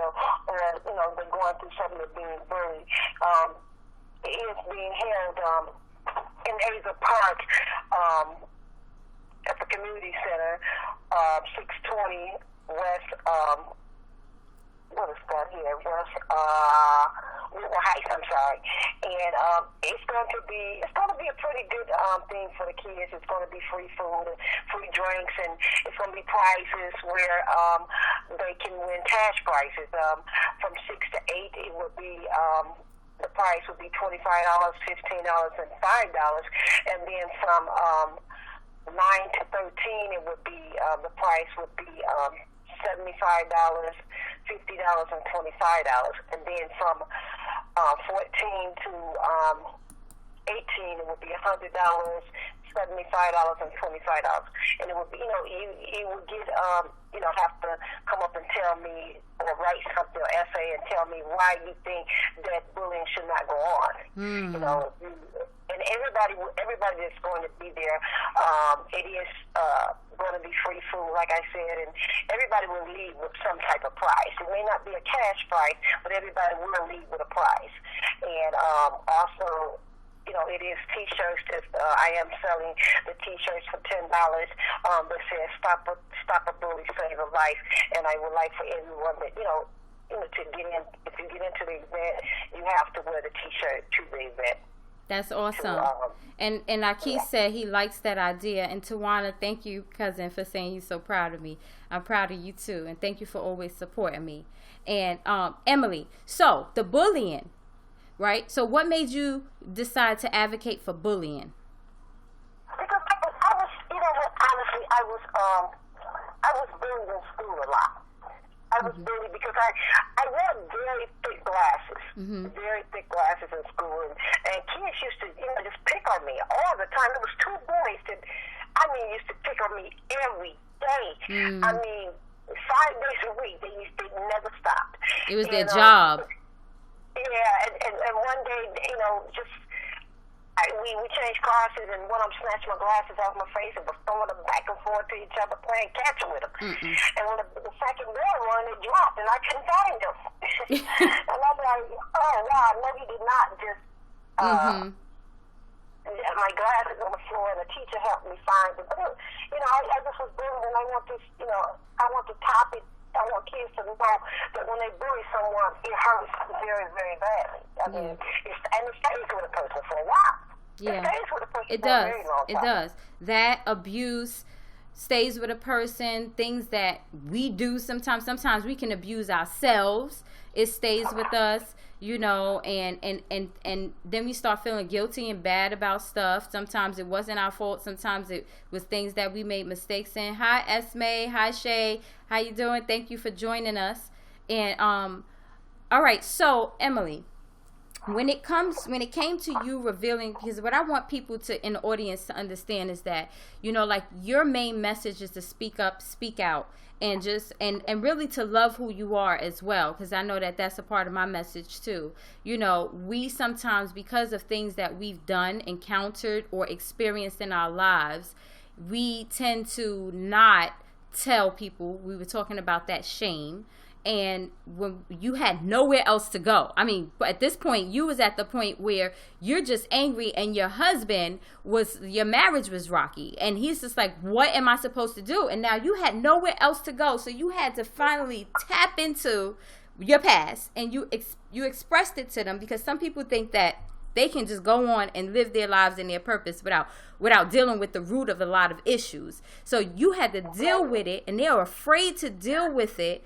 or they're going through something, they're being bullied. It is being held in Hazel Park at the community center, 620 West, what is that here? West River Heights, I'm sorry. And it's going to be a pretty good thing for the kids. It's going to be free food and free drinks, and it's going to be prizes where they can win cash prizes. From 6 to 8, it would be the price would be $25, $15, and $5. And then from 9 to 13, it would be the price would be $75, $50, and $25. And then from 14 to 18, it would be $100, $75, and $25. And it would be, you would get, have to come up and tell me, or write something, or essay, and tell me why you think that bullying should not go on. And and everybody that's going to be there, it is going to be free food, like I said, and everybody will leave with some type of prize. It may not be a cash prize, but everybody will leave with a prize. And also, it is T-shirts that I am selling the T-shirts for $10 that says "Stop a bully, save a life." And I would like for everyone that to get in. If you get into the event, you have to wear the T-shirt to the event. That's awesome. And Keith said he likes that idea. And Tawana, thank you, cousin, for saying you're so proud of me. I'm proud of you too, and thank you for always supporting me. And Emily, so the bullying. Right? So what made you decide to advocate for bullying? Because I was, honestly, I was bullied in school a lot. I was bullied because I wore very thick glasses, very thick glasses in school, and kids used to, just pick on me all the time. There was two boys that, used to pick on me every day. 5 days a week. They never stopped. It was their job. Yeah, and one day, we changed classes, and one of them snatched my glasses off my face and was throwing them back and forth to each other, playing catch with them. And when the second bell rang, it dropped, and I couldn't find them. And I'm like, oh, wow, no, he did not just my glasses on the floor, and the teacher helped me find them. But, I just was bullied, and I want this, I want to top it. I want kids to know that when they bully someone, it hurts very, very badly. And it stays with a person for a while. Yeah. It stays with a person it for does. a very long time. It does. That abuse stays with a person. Things that we do sometimes we can abuse ourselves. It stays with us, and then we start feeling guilty and bad about stuff. Sometimes it wasn't our fault. Sometimes it was things that we made mistakes in. Hi, Esme. Hi, Shay. How you doing? Thank you for joining us. And all right. So, Emily, when it came to you revealing, because what I want people in the audience to understand is that, your main message is to speak up, speak out, and just and really to love who you are as well, because I know that that's a part of my message too. We sometimes, because of things that we've done, encountered, or experienced in our lives, we tend to not tell people. We were talking about that shame. And when you had nowhere else to go, at this point, you was at the point where you're just angry, and your marriage was rocky, and he's just like, what am I supposed to do? And now you had nowhere else to go, so you had to finally tap into your past, and you expressed it to them, because some people think that they can just go on and live their lives and their purpose without dealing with the root of a lot of issues. So you had to deal with it, and they're afraid to deal with it.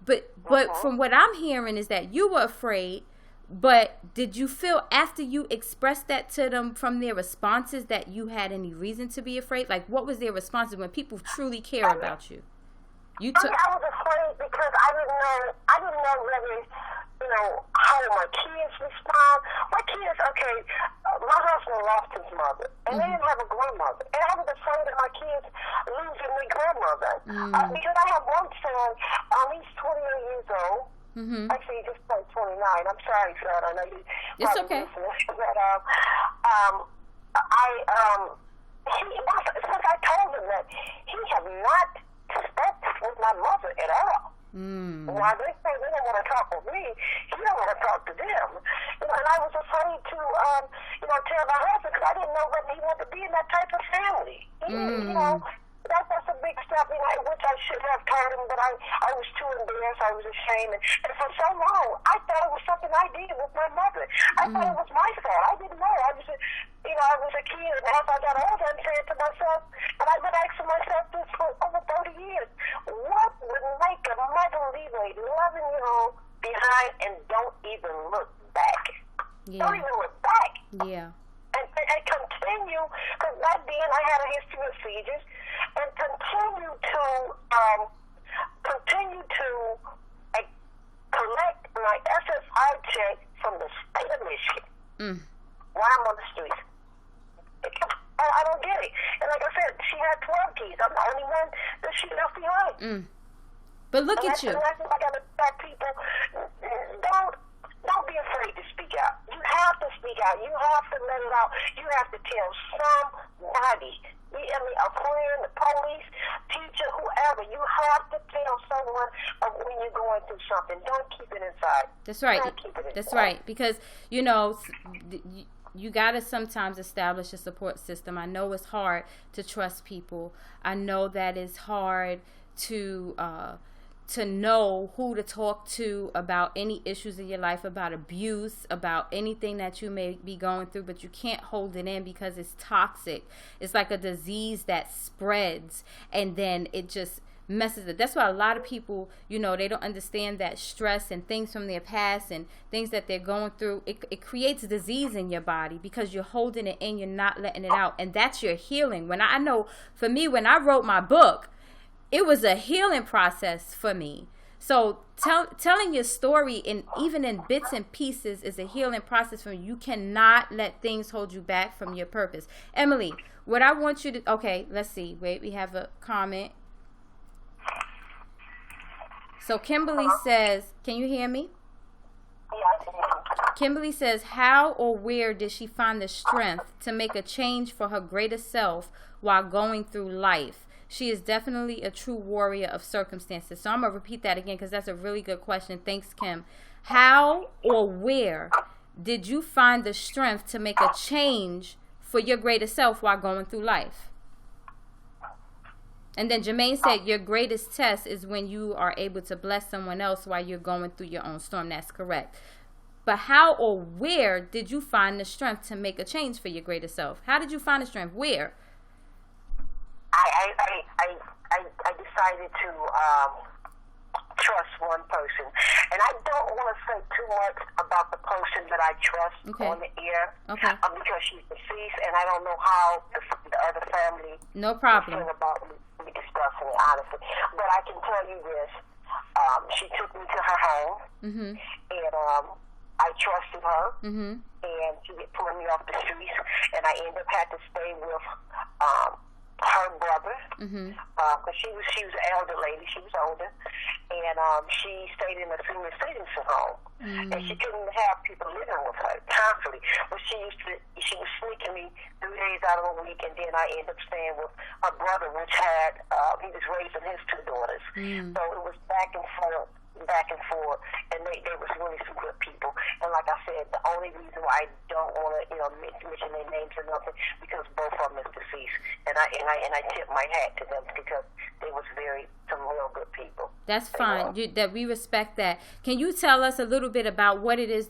But from what I'm hearing is that you were afraid. But did you feel after you expressed that to them from their responses that you had any reason to be afraid? Like, what was their responses when people truly care about you? I was afraid because I didn't know really, how my kids respond. My kids, my husband lost his mother, and they didn't have a grandmother. And I was afraid of my kids losing their grandmother. Because I have one son, he's 28 years old. Actually, he just turned 29. I'm sorry, son. I know you. It's okay. But, since I told him that he had not spoke with my mother at all. While they say they don't want to talk with me, he don't want to talk to them. And I was afraid to, tell my husband, because I didn't know whether he wanted to be in that type of family. That's a big step, which I should have told him, but I was too embarrassed. I was ashamed. And for so long, I thought it was something I did with my mother. I thought it was my fault. I didn't know. I was a kid, and as I got older, I'm saying to myself, and I've been asking myself this for over 30 years, what would make a mother leave a 11-year-old behind and don't even look back? Yeah. Don't even look back. Yeah. And continue, because back then I had a history of seizures, and continue to collect my SSI check from the state of Michigan while I'm on the streets. I don't get it. And like I said, she had 12 kids. I'm the only one that she left behind. But look at you. I got to tell people, don't be afraid to speak out. You have to speak out. You have to let it out. You have to tell somebody. I mean, a friend, the police, teacher, whoever. You have to tell someone of when you're going through something. Don't keep it inside. That's right. Don't keep it inside. That's right. Because, you know, you got to sometimes establish a support system. I know it's hard to trust people. I know that it's hard to know who to talk to about any issues in your life, about abuse, about anything that you may be going through, but you can't hold it in because it's toxic. It's like a disease that spreads, and then it just messes it. That's why a lot of people, you know, they don't understand that stress and things from their past and things that they're going through, it creates disease in your body because you're holding it in, you're not letting it out, and that's your healing. When I know, for me, when I wrote my book, it was a healing process for me. So telling your story, even in bits and pieces, is a healing process for you. You cannot let things hold you back from your purpose. Emily, what I want you to, okay, let's see. Wait, we have a comment. So Kimberly says, can you hear me? Kimberly says, how or where did she find the strength to make a change for her greater self while going through life? She is definitely a true warrior of circumstances. So I'm going to repeat that again because that's a really good question. Thanks, Kim. How or where did you find the strength to make a change for your greater self while going through life? And then Jermaine said your greatest test is when you are able to bless someone else while you're going through your own storm. That's correct. But how or where did you find the strength to make a change for your greater self? How did you find the strength? Where? I decided to trust one person, and I don't want to say too much about the person that I trust on the air, because she's deceased, and I don't know how the other family feel about me discussing it, honestly. But I can tell you this: she took me to her home, and I trusted her, and she pulled me off the streets, and I ended up having to stay with her brother, because she was an elder lady, she was older, and she stayed in a senior citizen home, and she couldn't have people living with her constantly. But she was sneaking me 3 days out of a week, and then I ended up staying with her brother, which had he was raising his 2 daughters, so it was back and forth, and they was really some good people. And like I said, the only reason why I don't want to, mention their names or nothing, because both of them is deceased, and I tip my hat to them because they was some real good people. That's fine. That we respect that. Can you tell us a little bit about what it is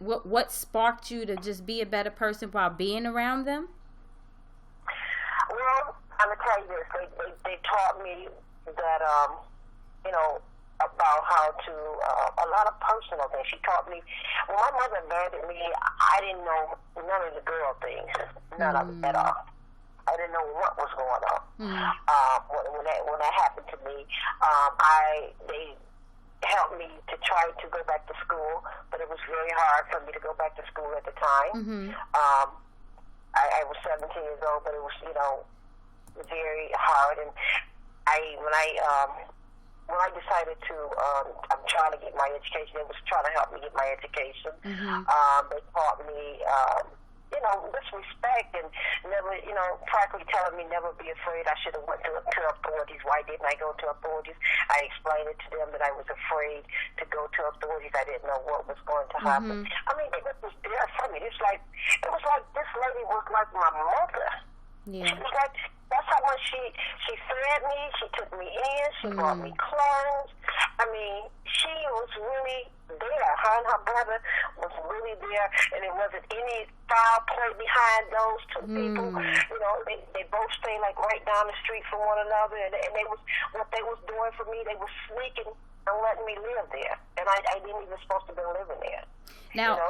what sparked you to just be a better person while being around them? Well, I'm gonna tell you this. They taught me that about how to a lot of personal things. She taught me when my mother abandoned me. I didn't know none of the girl things, none of it at all. I didn't know what was going on when that happened to me. They helped me to try to go back to school, but it was very hard for me to go back to school at the time. I was 17 years old, but it was very hard. And when I decided to, I'm trying to get my education. They was trying to help me get my education. They taught me, just respect and never, practically telling me never be afraid. I should have went to authorities. Why didn't I go to authorities? I explained it to them that I was afraid to go to authorities. I didn't know what was going to happen. I mean, it was there for me. It was like this lady was like my mother. Yeah. She was like. That's how much she fed me. She took me in. She bought me clothes. I mean, she was really there. Her and her brother was really there, and it wasn't any foul play behind those 2 people. They both stayed like right down the street from one another, and they was what they was doing for me. They was sneaking and letting me live there, and I didn't even supposed to be living there. Now,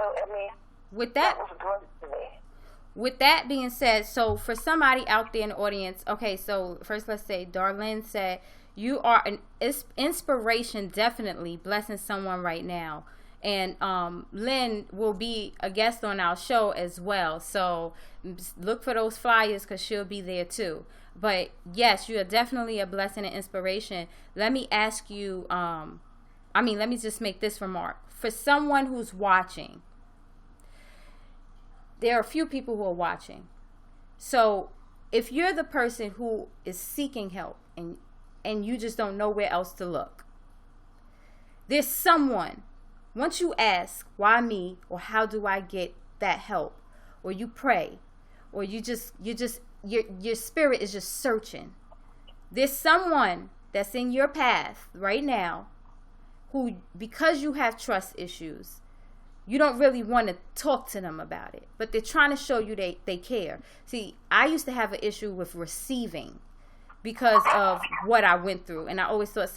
with that was great to me. With that being said, so for somebody out there in the audience, okay, so first let's say Darlene said, you are an inspiration, definitely blessing someone right now. And Lynn will be a guest on our show as well. So look for those flyers because she'll be there too. But yes, you are definitely a blessing and inspiration. Let me ask you, let me just make this remark. For someone who's watching, there are a few people who are watching. So if you're the person who is seeking help and you just don't know where else to look, there's someone, once you ask, why me, or how do I get that help, or you pray, or your spirit is just searching, there's someone that's in your path right now who, because you have trust issues, you don't really want to talk to them about it, but they're trying to show you they care. See, I used to have an issue with receiving because of what I went through, and I always thought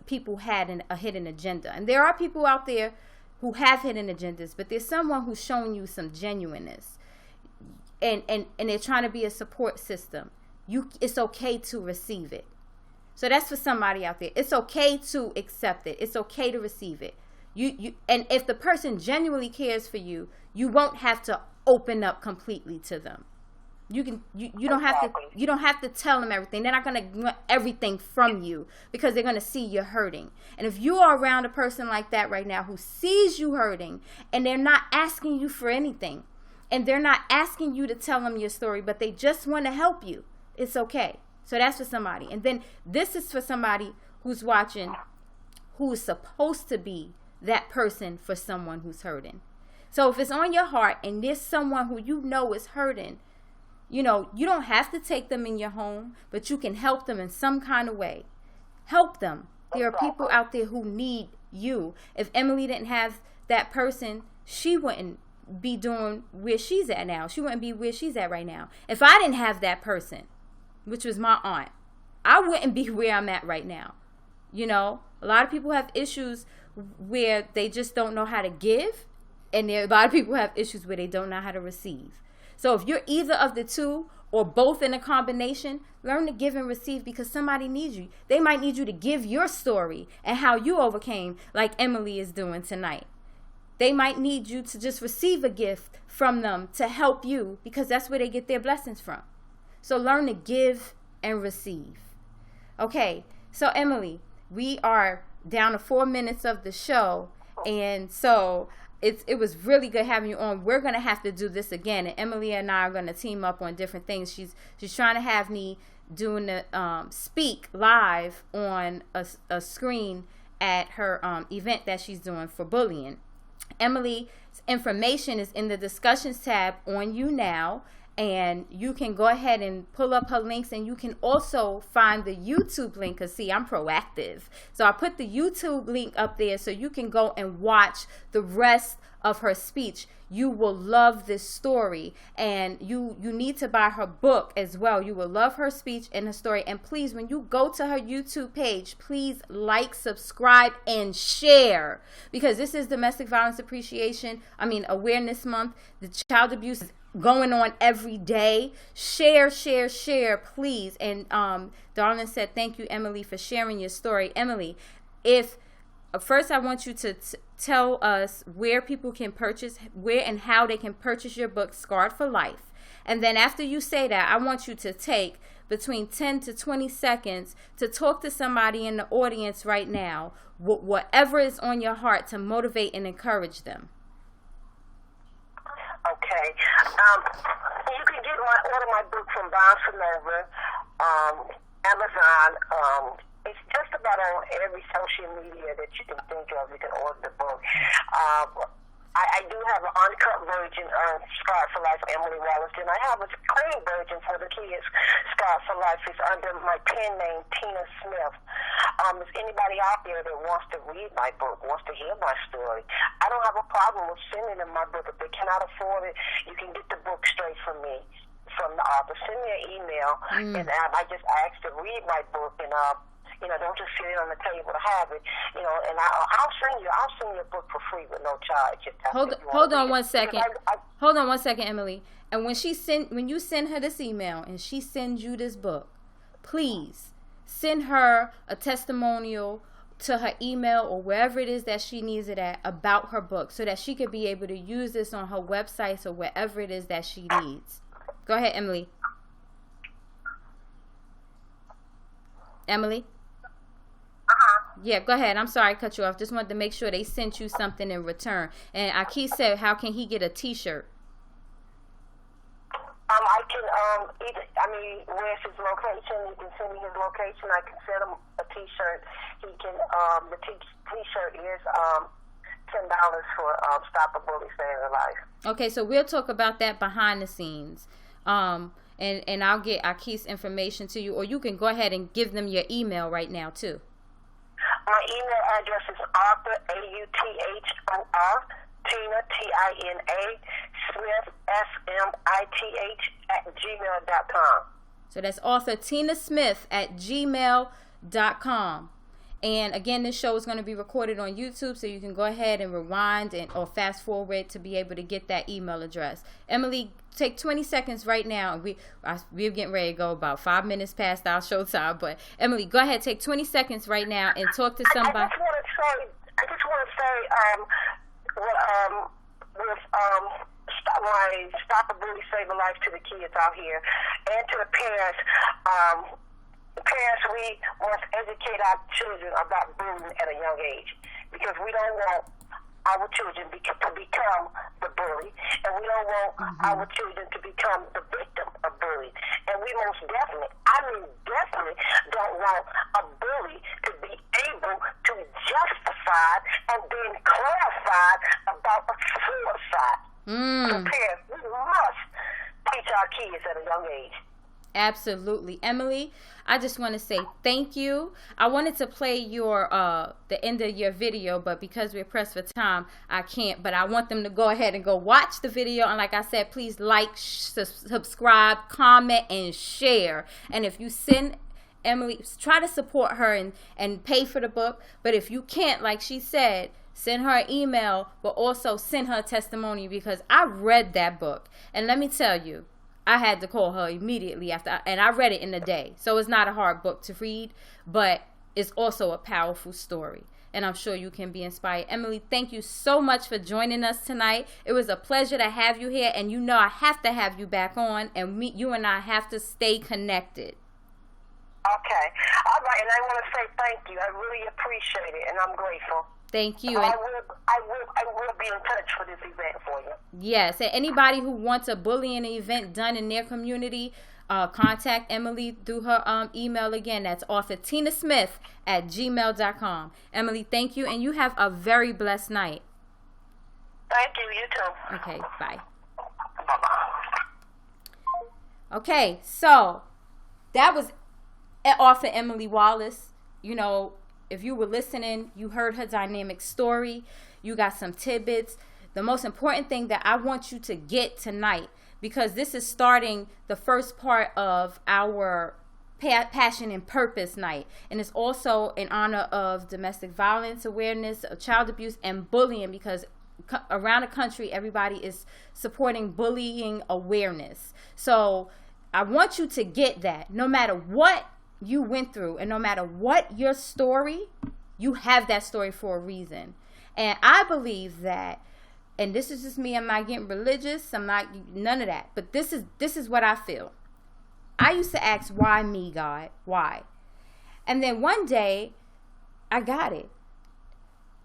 people had a hidden agenda. And there are people out there who have hidden agendas, but there's someone who's showing you some genuineness, and they're trying to be a support system. It's okay to receive it. So that's for somebody out there. It's okay to accept it. It's okay to receive it. And if the person genuinely cares for you, you won't have to open up completely to them. You don't have to tell them everything. They're not going to want everything from you because they're going to see you're hurting. And if you are around a person like that right now who sees you hurting and they're not asking you for anything, and they're not asking you to tell them your story, but they just want to help you, it's okay. So that's for somebody. And then this is for somebody who's watching, who is supposed to be that person for someone who's hurting. So if it's on your heart and there's someone who you know is hurting, you don't have to take them in your home, but you can help them in some kind of way. Help them. There are people out there who need you. If Emily didn't have that person, she wouldn't be doing where she's at now. She wouldn't be where she's at right now. If I didn't have that person, which was my aunt, I wouldn't be where I'm at right now. A lot of people have issues where they just don't know how to give, and a lot of people have issues where they don't know how to receive. So if you're either of the two or both in a combination, learn to give and receive, because somebody needs you. They might need you to give your story and how you overcame, like Emily is doing tonight. They might need you to just receive a gift from them to help you, because that's where they get their blessings from. So learn to give and receive. Okay, so Emily, we are down to 4 minutes of the show, and so it was really good having you on. We're going to have to do this again, and Emily and I are going to team up on different things. She's trying to have me doing the speak live on a screen at her event that she's doing for bullying. Emily's information is in the discussions tab on You Now, and you can go ahead and pull up her links, and you can also find the YouTube link, because see, I'm proactive. So I put the YouTube link up there so you can go and watch the rest of her speech. You will love this story, and you need to buy her book as well. You will love her speech and her story. And please, when you go to her YouTube page, please like, subscribe, and share, because this is Domestic Violence Awareness Month. The child abuse is going on every day. Share, please. And Darlene said, thank you, Emily, for sharing your story. Emily, first I want you to tell us where people can purchase, where and how they can purchase your book, Scarred for Life. And then after you say that, I want you to take between 10 to 20 seconds to talk to somebody in the audience right now, whatever is on your heart, to motivate and encourage them. Okay. You can order my book from Barnes & Noble, Amazon. It's just about on every social media that you can think of. You can order the book. I do have an uncut version of Scarred for Life, Emily Wallace, and I have a clean version for the kids, Scarred for Life. It's under my pen name, Tina Smith. If anybody out there that wants to read my book, wants to hear my story, I don't have a problem with sending them my book. If they cannot afford it, you can get the book straight from me, from the author. Send me an email, and I just ask to read my book, and don't just sit it on the table to have it. And I'll send you a book for free with no charge. Hold on 1 second. Hold on 1 second, Emily. And when you send her this email and she sends you this book, please send her a testimonial to her email or wherever it is that she needs it at about her book, so that she could be able to use this on her websites or wherever it is that she needs. Go ahead, Emily. Emily? Yeah, go ahead. I'm sorry I cut you off. Just wanted to make sure they sent you something in return. And Aki said, how can he get a t-shirt? where's his location? You can send me his location. I can send him a T-shirt. He can. The T-shirt is $10 for Stop a Bully, Save a Life. Okay, so we'll talk about that behind the scenes. And I'll get Keith's information to you, or you can go ahead and give them your email right now too. My email address is Author, AUTHOR, Tina, TINA, Smith, SMITH @gmail.com. So that's author Tina Smith @gmail.com. And again, this show is going to be recorded on YouTube, so you can go ahead and rewind or fast forward to be able to get that email address. Emily, take 20 seconds right now. We're getting ready to go about 5 minutes past our show time. But Emily, go ahead, take 20 seconds right now and talk to somebody. I just want to say, with my Stop a Bully, Save a Life to the kids out here and to the parents. Parents, we must educate our children about bullying at a young age, because we don't want our children to become the bully, and we don't want our children to become the victim of bullying. And we most definitely don't want a bully to be able to justify and then clarify about a suicide. So parents, we must teach our kids at a young age. Absolutely. Emily, I just want to say thank you. I wanted to play your the end of your video, but because we're pressed for time, I can't. But I want them to go ahead and go watch the video. And like I said, please like, subscribe, comment, and share. And if you send Emily, try to support her and pay for the book. But if you can't, like she said, send her an email, but also send her a testimony, because I read that book. And let me tell you, I had to call her immediately after, and I read it in a day. So it's not a hard book to read, but it's also a powerful story. And I'm sure you can be inspired. Emily, thank you so much for joining us tonight. It was a pleasure to have you here. And you know I have to have you back on, and you and I have to stay connected. Okay. All right. And I want to say thank you. I really appreciate it, and I'm grateful. Thank you. I will be in touch for this event for you. Yes, and anybody who wants a bullying event done in their community, contact Emily through her email again. That's author Tina Smith @gmail.com. Emily, thank you, and you have a very blessed night. Thank you. You too. Okay, bye. Bye-bye. Okay, so that was author Emily Wallace. You know, if you were listening, you heard her dynamic story. You got some tidbits. The most important thing that I want you to get tonight, because this is starting the first part of our Passion and Purpose night. And it's also in honor of domestic violence awareness, child abuse, and bullying, because around the country, everybody is supporting bullying awareness. So I want you to get that. No matter what you went through, and no matter what your story, you have that story for a reason. And I believe that, and this is just me, I'm not getting religious, I'm not none of that, but this is what I feel. I used to ask, why me, God? Why? And then one day I got it.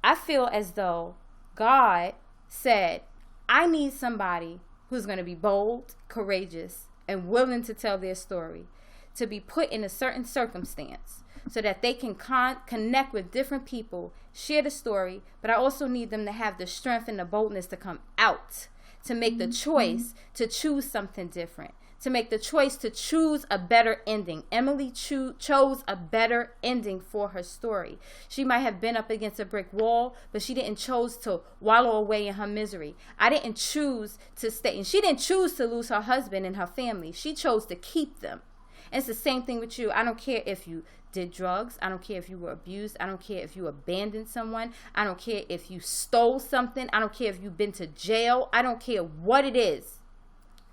I feel as though God said, I need somebody who's going to be bold, courageous, and willing to tell their story, to be put in a certain circumstance so that they can connect with different people, share the story, but I also need them to have the strength and the boldness to come out, to make the choice to choose something different, to make the choice to choose a better ending. Emily chose a better ending for her story. She might have been up against a brick wall, but she didn't choose to wallow away in her misery. I didn't choose to stay, and she didn't choose to lose her husband and her family. She chose to keep them. And it's the same thing with you. I don't care if you did drugs. I don't care if you were abused. I don't care if you abandoned someone. I don't care if you stole something. I don't care if you've been to jail. I don't care what it is.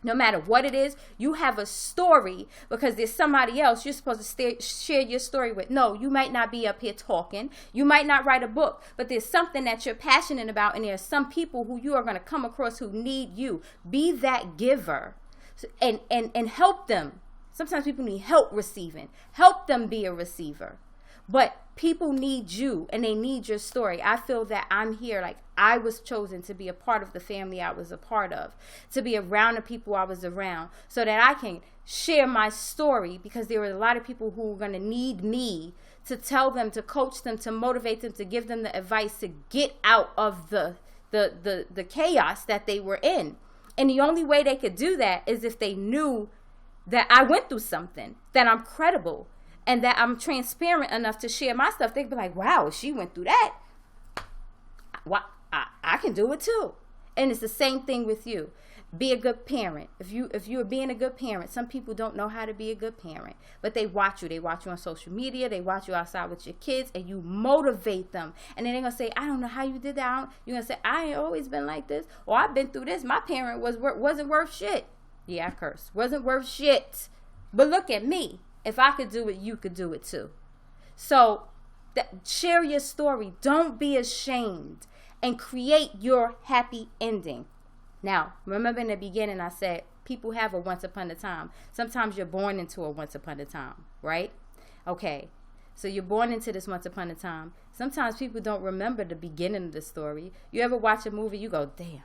No matter what it is, you have a story, because there's somebody else you're supposed to share your story with. No, you might not be up here talking. You might not write a book, but there's something that you're passionate about, and there are some people who you are going to come across who need you. Be that giver and help them. Sometimes people need help receiving. Help them be a receiver. But people need you, and they need your story. I feel that I'm here, like I was chosen to be a part of the family I was a part of, to be around the people I was around, so that I can share my story, because there were a lot of people who were going to need me to tell them, to coach them, to motivate them, to give them the advice to get out of the chaos that they were in. And the only way they could do that is if they knew that I went through something, that I'm credible, and that I'm transparent enough to share my stuff. They'd be like, wow, if she went through that, well, I can do it too. And it's the same thing with you. Be a good parent. If you are being a good parent, some people don't know how to be a good parent, but they watch you. They watch you on social media. They watch you outside with your kids, and you motivate them. And then they're going to say, I don't know how you did that. You're going to say, I ain't always been like this, or I've been through this. My parent wasn't worth shit. Yeah, I curse. Wasn't worth shit. But look at me. If I could do it, you could do it too. So share your story. Don't be ashamed, and create your happy ending. Now, remember in the beginning I said people have a once upon a time. Sometimes you're born into a once upon a time, right? Okay, so you're born into this once upon a time. Sometimes people don't remember the beginning of the story. You ever watch a movie, you go, damn,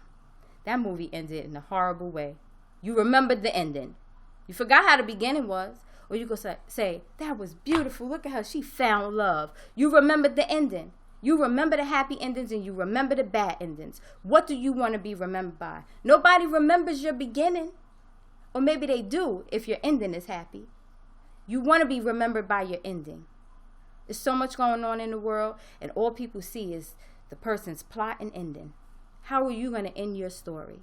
that movie ended in a horrible way. You remember the ending. You forgot how the beginning was. Or you go say, that was beautiful. Look at her. She found love. You remember the ending. You remember the happy endings, and you remember the bad endings. What do you want to be remembered by? Nobody remembers your beginning. Or maybe they do if your ending is happy. You want to be remembered by your ending. There's so much going on in the world, and all people see is the person's plot and ending. How are you going to end your story?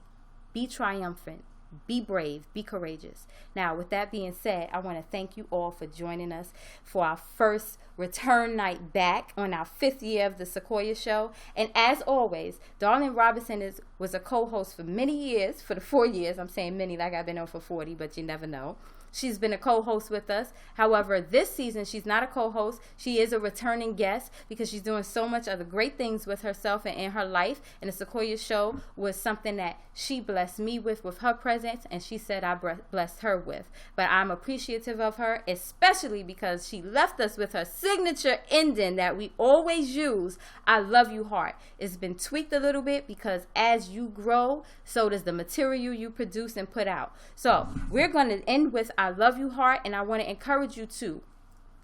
Be triumphant. Be brave, be courageous. Now, with that being said, I want to thank you all for joining us for our first return night back on our 5th year of the Sequoia Show. And as always, Darlene Robinson was a co-host for many years, for the 4 years. I'm saying many like I've been on for 40, but you never know. She's been a co-host with us. However, this season, she's not a co-host. She is a returning guest because she's doing so much other great things with herself and in her life. And the Sequoia Show was something that she blessed me with her presence, and she said I blessed her with. But I'm appreciative of her, especially because she left us with her signature ending that we always use, I love you heart. It's been tweaked a little bit because as you grow, so does the material you produce and put out. So we're going to end with I love you heart, and I want to encourage you to,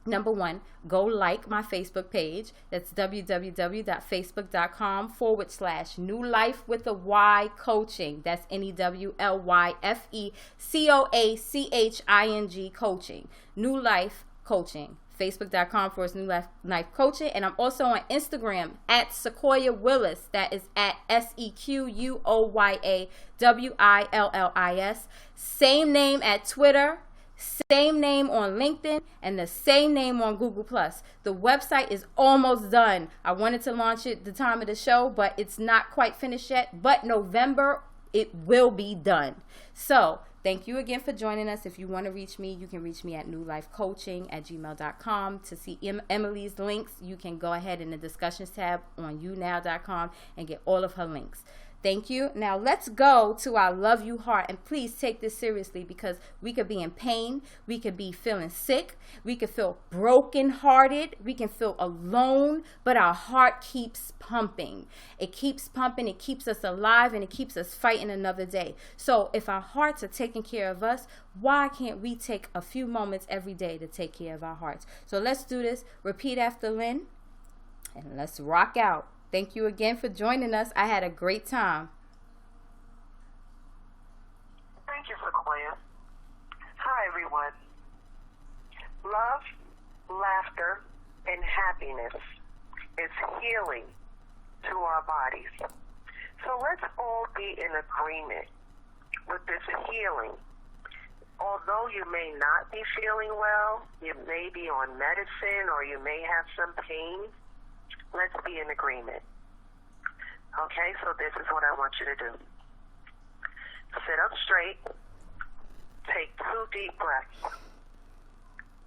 number one, go like my Facebook page. That's www.facebook.com/New Life with a Y Coaching. That's NEWLYFECOACHING Coaching. New Life Coaching. Facebook.com/New Life Coaching. And I'm also on Instagram at Sequoia Willis. That is at SEQUOYAWILLIS. Same name at Twitter. Same name on LinkedIn, and the same name on Google+. The website is almost done. I wanted to launch it the time of the show, but it's not quite finished yet. But November, it will be done. So thank you again for joining us. If you want to reach me, you can reach me at newlifecoaching@gmail.com. To see Emily's links, you can go ahead in the discussions tab on younow.com and get all of her links. Thank you. Now let's go to our love you heart, and please take this seriously because we could be in pain, we could be feeling sick, we could feel brokenhearted, we can feel alone, but our heart keeps pumping. It keeps pumping, it keeps us alive, and it keeps us fighting another day. So if our hearts are taking care of us, why can't we take a few moments every day to take care of our hearts? So let's do this. Repeat after Lynn, and let's rock out. Thank you again for joining us. I had a great time. Thank you, Sequoia. Hi, everyone. Love, laughter, and happiness is healing to our bodies. So let's all be in agreement with this healing. Although you may not be feeling well, you may be on medicine, or you may have some pain, let's be in agreement. Okay, so this is what I want you to do. Sit up straight. Take 2 deep breaths.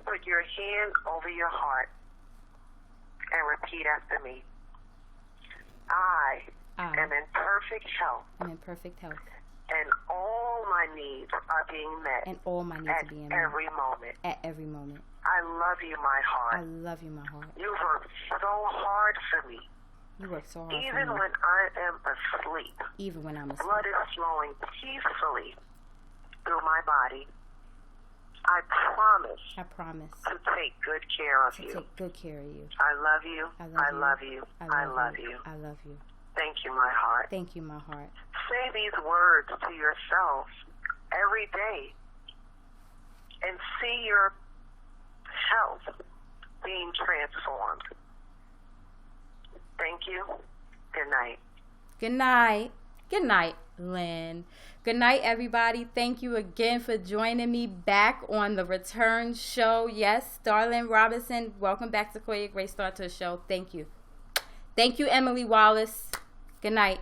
Put your hand over your heart and repeat after me. I am in perfect health. I'm in perfect health. And all my needs are being met. And all my needs are being met. At every moment. At every moment. I love you, my heart. I love you, my heart. You work so hard for me. You work so hard for me. Even when I am asleep. Even when I'm asleep. Blood is flowing peacefully through my body. I promise to take good care of you. To take good care of you. I love you. I love you. I love you. I love you. Thank you, my heart. Thank you, my heart. Say these words to yourself every day and see your health being transformed. Thank you. Good night. Good night. Good night, Lynn. Good night, everybody. Thank you again for joining me back on the return show. Yes, Starlin Robinson. Welcome back to Sequoia. Great start to the show. Thank you. Thank you, Emily Wallace. Good night.